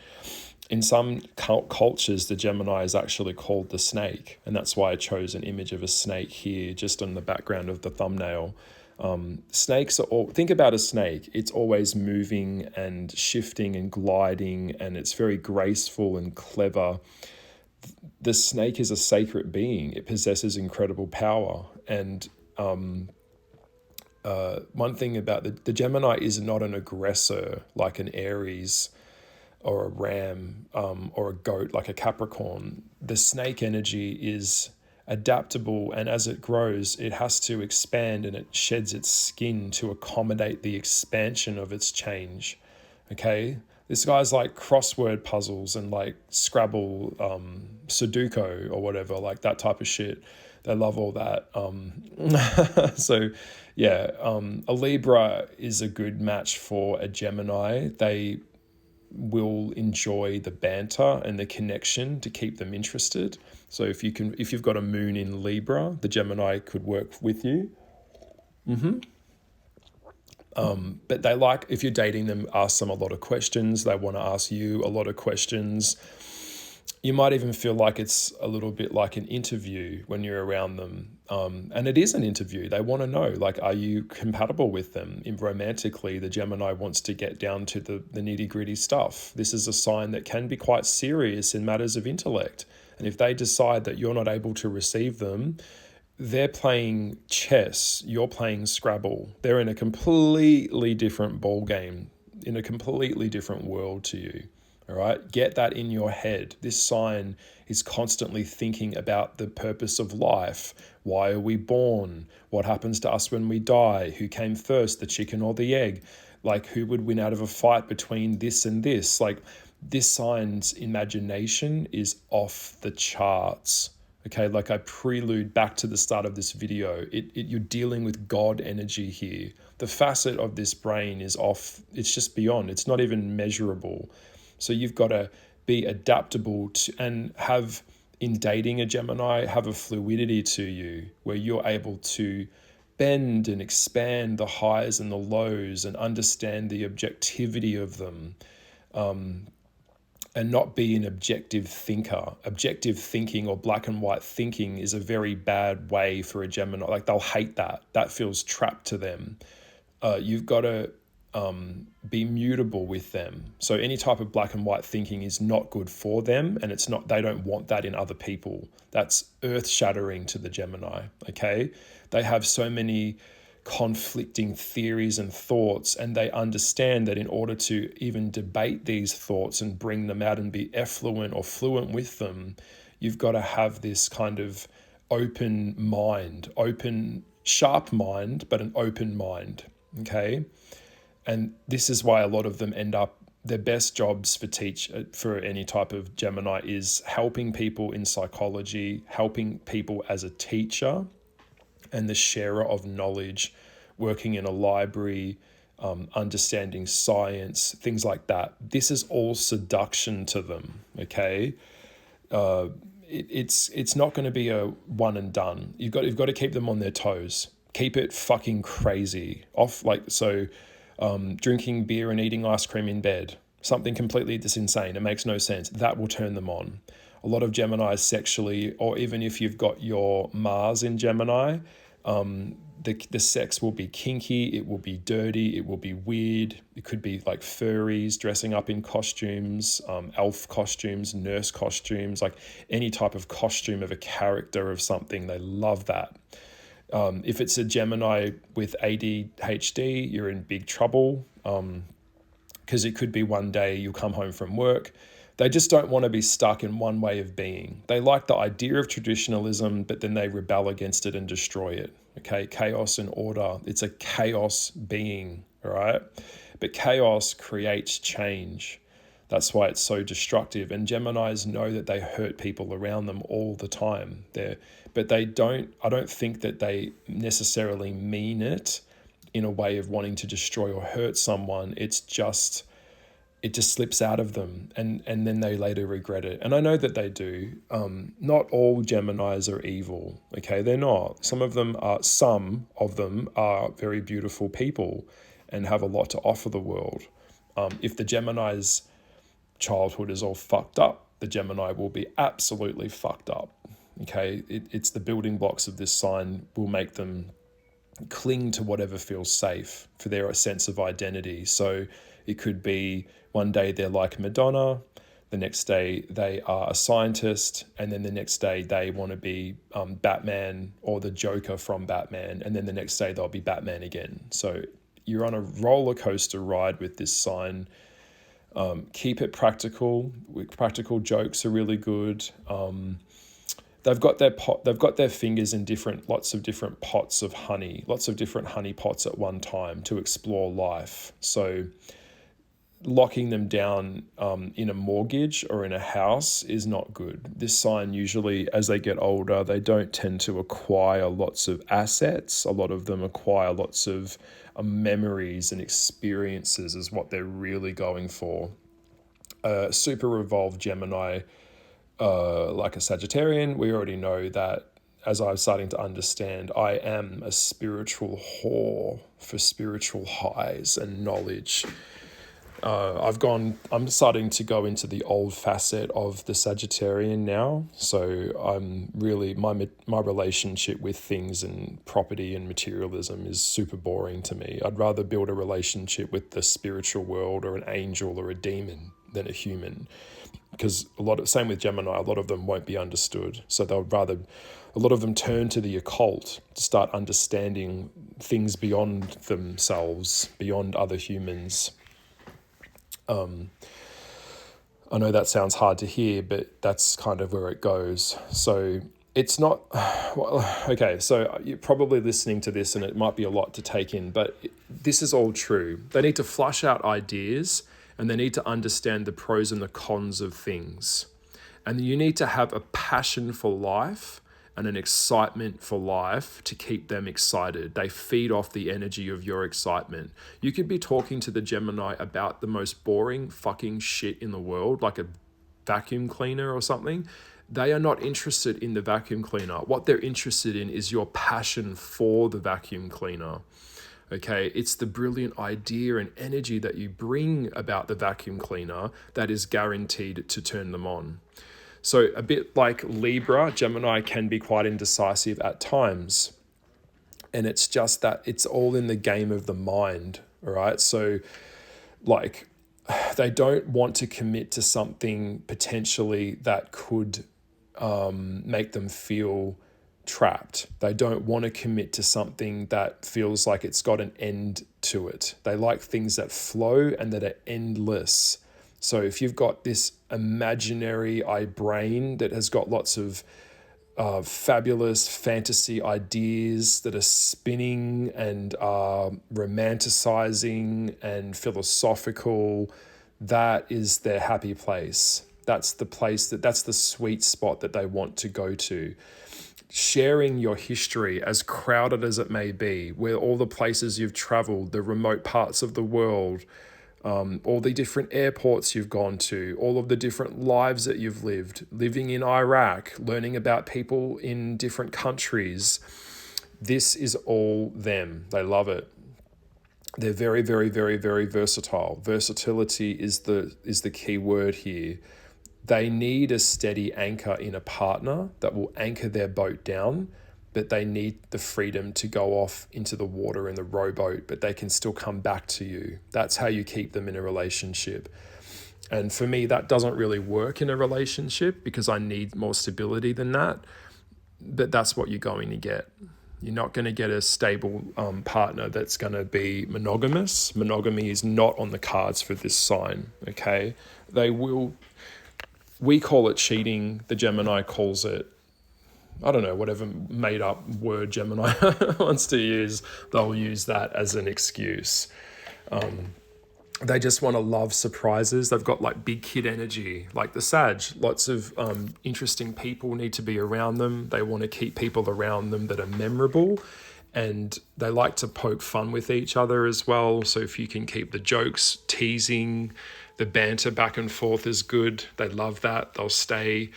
A: In some cultures, the Gemini is actually called the snake, and that's why I chose an image of a snake here, just on the background of the thumbnail. Snakes think about a snake. It's always moving and shifting and gliding, and it's very graceful and clever. The snake is a sacred being. It possesses incredible power. And one thing about the Gemini is not an aggressor like an Aries or a Ram or a goat like a Capricorn. The snake energy is adaptable, and as it grows, it has to expand, and it sheds its skin to accommodate the expansion of its change. Okay? This guy's like crossword puzzles and like Scrabble, Sudoku or whatever, like that type of shit. They love all that. So yeah, a Libra is a good match for a Gemini. They will enjoy the banter and the connection to keep them interested. So if you've got a moon in Libra, the Gemini could work with you. But they like, if you're dating them, ask them a lot of questions. They want to ask you a lot of questions. You might even feel like it's a little bit like an interview when you're around them. And it is an interview. They want to know, like, are you compatible with them? Romantically, the Gemini wants to get down to the nitty gritty stuff. This is a sign that can be quite serious in matters of intellect. And if they decide that you're not able to receive them, they're playing chess, you're playing Scrabble. They're in a completely different ball game, in a completely different world to you. All right, get that in your head. This sign is constantly thinking about the purpose of life. Why are we born? What happens to us when we die? Who came first, the chicken or the egg? Like, who would win out of a fight between this and this? Like, this sign's imagination is off the charts. Okay, like I prelude back to the start of this video, you're dealing with God energy here. The facet of this brain is off, it's just beyond, it's not even measurable. So you've got to be adaptable to, and have, in dating a Gemini, have a fluidity to you where you're able to bend and expand the highs and the lows and understand the objectivity of them. And not be an objective thinker. Objective thinking or black and white thinking is a very bad way for a Gemini. Like, they'll hate that. That feels trapped to them. You've got to be mutable with them. So any type of black and white thinking is not good for them, and they don't want that in other people. That's earth-shattering to the Gemini, okay? They have so many conflicting theories and thoughts, and they understand that in order to even debate these thoughts and bring them out and be effluent or fluent with them, you've got to have this kind of open mind, sharp mind, but an open mind, okay? And this is why a lot of them end up, their best jobs for any type of Gemini is helping people in psychology, helping people as a teacher, and the sharer of knowledge, working in a library, understanding science, things like that. This is all seduction to them, okay? It's not going to be a one and done. You've got to keep them on their toes. Keep it fucking crazy. Drinking beer and eating ice cream in bed, something completely just insane. It makes no sense. That will turn them on. A lot of Geminis sexually, or even if you've got your Mars in Gemini, the sex will be kinky, it will be dirty, it will be weird. It could be like furries dressing up in costumes, elf costumes, nurse costumes, like any type of costume of a character of something. They love that. If it's a Gemini with ADHD, you're in big trouble, because it could be one day you'll come home from work. They just don't want to be stuck in one way of being. They like the idea of traditionalism, but then they rebel against it and destroy it. Okay, chaos and order. It's a chaos being, all right? But chaos creates change. That's why it's so destructive. And Geminis know that they hurt people around them all the time. I don't think that they necessarily mean it in a way of wanting to destroy or hurt someone. It just slips out of them, and then they later regret it. And I know that they do. Not all Geminis are evil, okay? They're not. Some of them are very beautiful people and have a lot to offer the world. If the Gemini's childhood is all fucked up, the Gemini will be absolutely fucked up, okay? It's the building blocks of this sign will make them cling to whatever feels safe for their sense of identity. So it could be one day they're like Madonna, the next day they are a scientist, and then the next day they want to be Batman or the Joker from Batman, and then the next day they'll be Batman again. So you're on a roller coaster ride with this sign. Keep it practical. Practical jokes are really good. They've got their fingers in lots of different pots of honey, lots of different honey pots at one time to explore life. So locking them down in a mortgage or in a house is not good. This sign usually, as they get older, they don't tend to acquire lots of assets. A lot of them acquire lots of memories and experiences is what they're really going for. Super evolved Gemini, like a Sagittarian, we already know that, as I'm starting to understand, I am a spiritual whore for spiritual highs and knowledge. I'm starting to go into the old facet of the Sagittarian now. So I'm really, my relationship with things and property and materialism is super boring to me. I'd rather build a relationship with the spiritual world or an angel or a demon. than a human. Because same with Gemini, a lot of them won't be understood. So a lot of them turn to the occult to start understanding things beyond themselves, beyond other humans. I know that sounds hard to hear, but that's kind of where it goes. So it's not, well, okay, so you're probably listening to this and it might be a lot to take in, but this is all true. They need to flush out ideas and they need to understand the pros and the cons of things. And you need to have a passion for life and an excitement for life to keep them excited. They feed off the energy of your excitement. You could be talking to the Gemini about the most boring fucking shit in the world, like a vacuum cleaner or something. They are not interested in the vacuum cleaner. What they're interested in is your passion for the vacuum cleaner. Okay, it's the brilliant idea and energy that you bring about the vacuum cleaner that is guaranteed to turn them on. So a bit like Libra, Gemini can be quite indecisive at times. And it's just that it's all in the game of the mind, all right? So like they don't want to commit to something potentially that could make them feel trapped. They don't want to commit to something that feels like it's got an end to it. They like things that flow and that are endless. So if you've got this imaginary brain that has got lots of fabulous fantasy ideas that are spinning and are romanticizing and philosophical, that is their happy place. That's the place that's the sweet spot that they want to go to. Sharing your history, as crowded as it may be, where all the places you've traveled, the remote parts of the world, all the different airports you've gone to, all of the different lives that you've lived, living in Iraq, learning about people in different countries. This is all them. They love it. They're very, very, very, very versatile. Versatility is the key word here. They need a steady anchor in a partner that will anchor their boat down, but they need the freedom to go off into the water in the rowboat, but they can still come back to you. That's how you keep them in a relationship. And for me, that doesn't really work in a relationship because I need more stability than that. But that's what you're going to get. You're not going to get a stable partner that's going to be monogamous. Monogamy is not on the cards for this sign, okay? We call it cheating. The Gemini calls it, I don't know, whatever made up word Gemini wants to use, they'll use that as an excuse. They just want to love surprises. They've got like big kid energy, like the Sag. Lots of interesting people need to be around them. They want to keep people around them that are memorable. And they like to poke fun with each other as well. So if you can keep the jokes, teasing, the banter back and forth is good. They love that. They'll stay.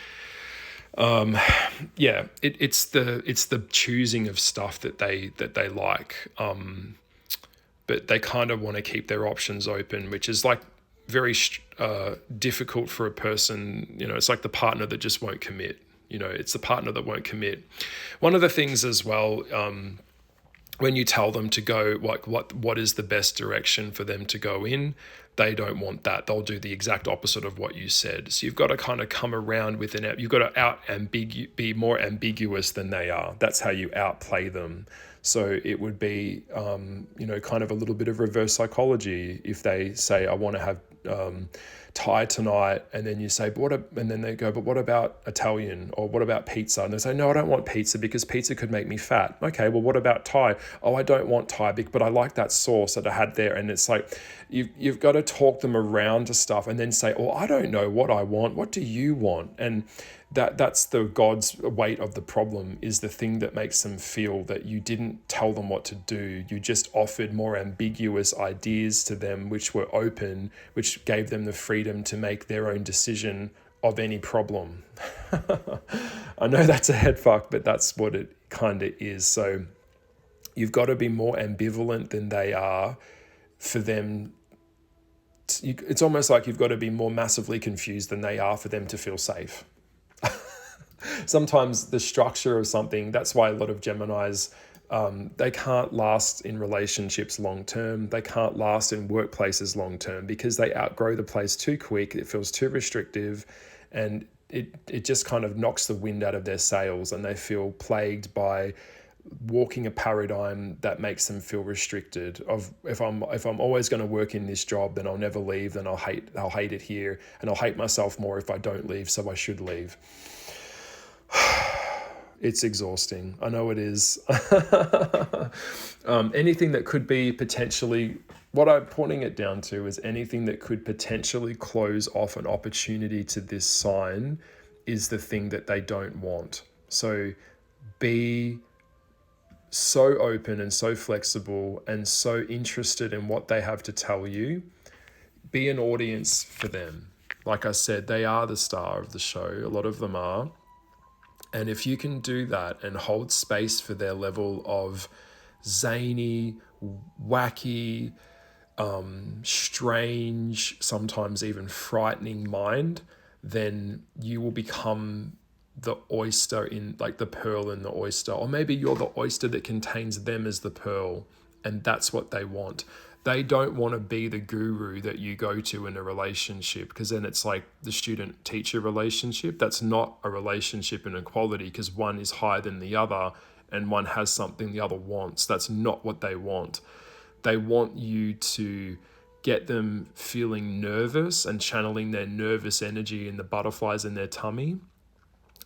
A: It's the choosing of stuff that they like. But they kind of want to keep their options open, which is like very difficult for a person. You know, it's like the partner that just won't commit. You know, it's the partner that won't commit. One of the things as well, when you tell them to go, like what is the best direction for them to go in, they don't want that. They'll do the exact opposite of what you said. So you've got to kind of come around with you've got to be more ambiguous than they are. That's how you outplay them. So it would be, kind of a little bit of reverse psychology. If they say, I want to have Thai tonight, and then you say, and then they go, but what about Italian, or what about pizza? And they say, no, I don't want pizza because pizza could make me fat. Okay, well, what about Thai? Oh, I don't want Thai, but I like that sauce that I had there. And it's like, you've got to talk them around to stuff and then say, oh, I don't know what I want. What do you want? And that's the God's weight of the problem, is the thing that makes them feel that you didn't tell them what to do. You just offered more ambiguous ideas to them, which were open, which gave them the freedom to make their own decision of any problem. I know that's a head fuck, but that's what it kind of is. So you've got to be more ambivalent than they are for them. It's almost like you've got to be more massively confused than they are for them to feel safe. Sometimes the structure of something, that's why a lot of Geminis They can't last in relationships long term. They can't last in workplaces long term because they outgrow the place too quick. It feels too restrictive, and it just kind of knocks the wind out of their sails, and they feel plagued by walking a paradigm that makes them feel restricted. Of if I'm always going to work in this job, then I'll never leave. Then I'll hate it here, and I'll hate myself more if I don't leave. So I should leave. It's exhausting. I know it is. Anything that could be potentially, what I'm pointing it down to is anything that could potentially close off an opportunity to this sign is the thing that they don't want. So be so open and so flexible and so interested in what they have to tell you. Be an audience for them. Like I said, they are the star of the show. A lot of them are. And if you can do that and hold space for their level of zany, wacky, strange, sometimes even frightening mind, then you will become the oyster in, like the pearl in the oyster. Or maybe you're the oyster that contains them as the pearl, and that's what they want. They don't want to be the guru that you go to in a relationship, because then it's like the student-teacher relationship. That's not a relationship in equality, because one is higher than the other and one has something the other wants. That's not what they want. They want you to get them feeling nervous and channeling their nervous energy in the butterflies in their tummy.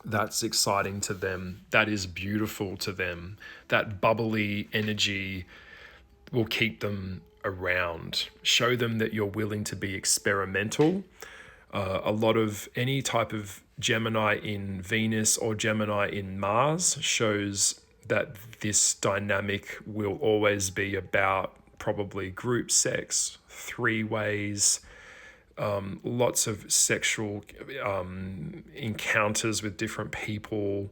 A: That's exciting to them. That is beautiful to them. That bubbly energy will keep them around. Show them that you're willing to be experimental. A lot of any type of Gemini in Venus or Gemini in Mars shows that this dynamic will always be about probably group sex, 3 ways, lots of sexual encounters with different people.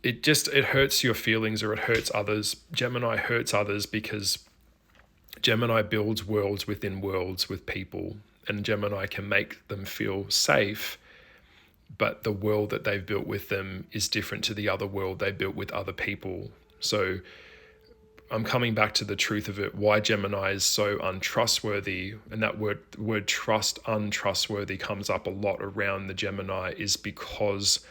A: It hurts your feelings, or it hurts others. Gemini hurts others because Gemini builds worlds within worlds with people, and Gemini can make them feel safe, but the world that they've built with them is different to the other world they built with other people. So I'm coming back to the truth of it, why Gemini is so untrustworthy, and that word trust, untrustworthy, comes up a lot around the Gemini, is because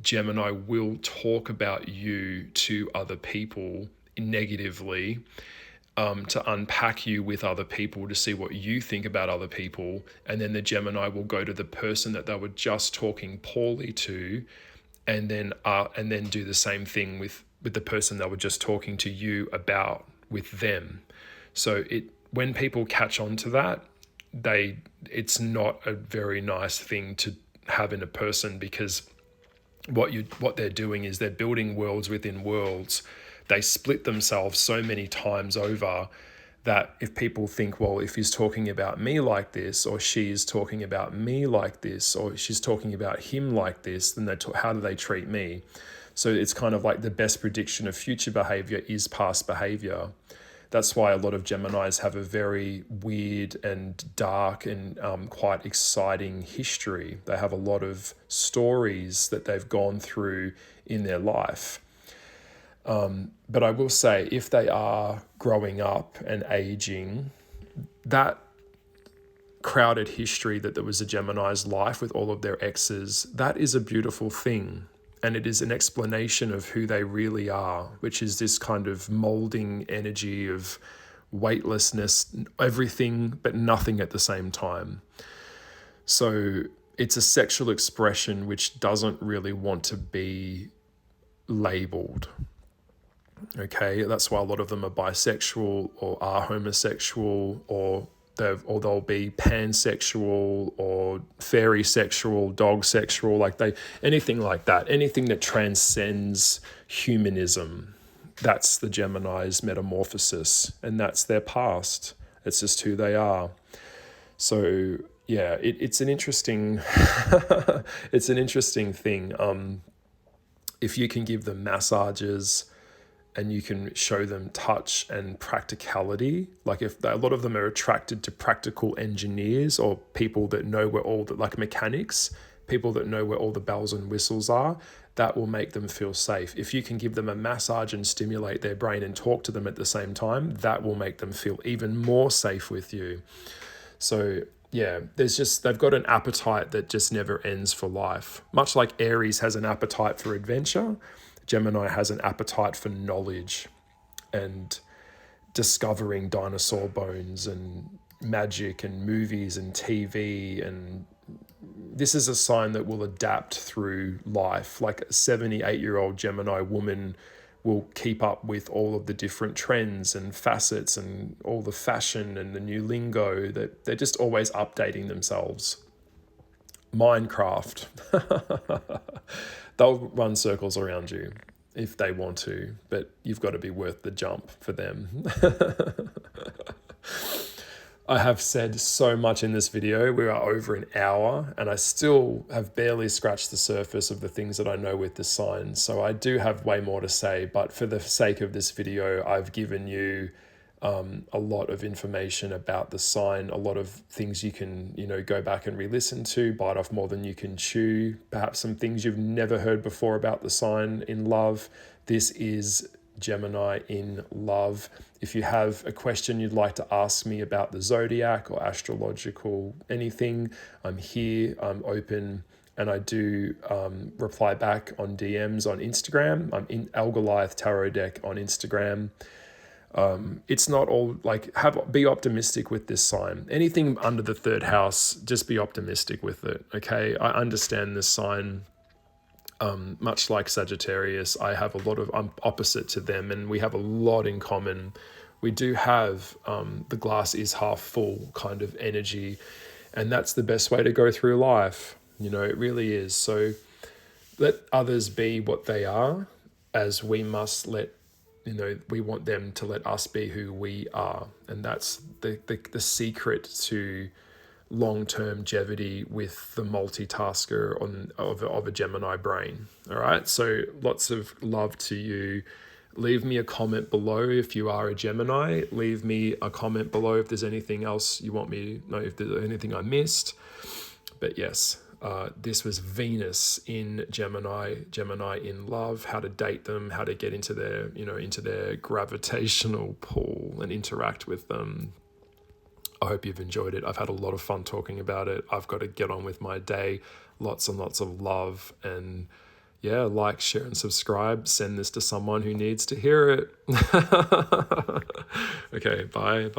A: Gemini will talk about you to other people negatively, to unpack you with other people, to see what you think about other people. And then the Gemini will go to the person that they were just talking poorly to, and then do the same thing with the person they were just talking to you about with them. So when people catch on to that, it's not a very nice thing to have in a person, because what they're doing is they're building worlds within worlds. They split themselves so many times over that if people think, well, if he's talking about me like this, or she's talking about me like this, or she's talking about him like this, then how do they treat me? So it's kind of like the best prediction of future behavior is past behavior. That's why a lot of Geminis have a very weird and dark and quite exciting history. They have a lot of stories that they've gone through in their life. But I will say, if they are growing up and aging, that crowded history that there was a Gemini's life with all of their exes, that is a beautiful thing. And it is an explanation of who they really are, which is this kind of molding energy of weightlessness, everything but nothing at the same time. So it's a sexual expression which doesn't really want to be labeled. Okay, that's why a lot of them are bisexual or are homosexual, or they'll be pansexual or fairy sexual, dog sexual, anything like that, anything that transcends humanism. That's the Gemini's metamorphosis, and that's their past. It's just who they are. So yeah, it's an interesting it's an interesting thing. If you can give them massages and you can show them touch and practicality, like a lot of them are attracted to practical engineers or people that know like mechanics, people that know where all the bells and whistles are, that will make them feel safe. If you can give them a massage and stimulate their brain and talk to them at the same time, that will make them feel even more safe with you. So yeah, they've got an appetite that just never ends for life. Much like Aries has an appetite for adventure, Gemini has an appetite for knowledge and discovering dinosaur bones and magic and movies and TV. And this is a sign that will adapt through life. Like a 78-year-old Gemini woman will keep up with all of the different trends and facets and all the fashion and the new lingo, that they're just always updating themselves. Minecraft. They'll run circles around you if they want to, but you've got to be worth the jump for them. I have said so much in this video. We are over an hour and I still have barely scratched the surface of the things that I know with this sign. So I do have way more to say, but for the sake of this video, I've given you a lot of information about the sign, a lot of things you can, go back and re-listen to, bite off more than you can chew, perhaps some things you've never heard before about the sign in love. This is Gemini in love. If you have a question you'd like to ask me about the zodiac or astrological anything, I'm here, I'm open, and I do reply back on DMs on Instagram. I'm in Algoliath Tarot Deck on Instagram. It's not all like, be optimistic with this sign. Anything under the third house, just be optimistic with it. Okay, I understand this sign. Much like Sagittarius, I have a lot of, I'm opposite to them, and we have a lot in common. We do have the glass is half full kind of energy, and that's the best way to go through life. It really is. So let others be what they are, as we must we want them to let us be who we are. And that's the secret to long-term longevity with the multitasker of a Gemini brain. All right, so lots of love to you. Leave me a comment below if you are a Gemini. Leave me a comment below if there's anything else you want me to know, if there's anything I missed. But yes, this was Venus in Gemini in love, how to date them, how to get into their gravitational pull and interact with them. I hope you've enjoyed it. I've had a lot of fun talking about it. I've got to get on with my day. Lots and lots of love. And yeah, like, share, and subscribe. Send this to someone who needs to hear it. Okay, bye.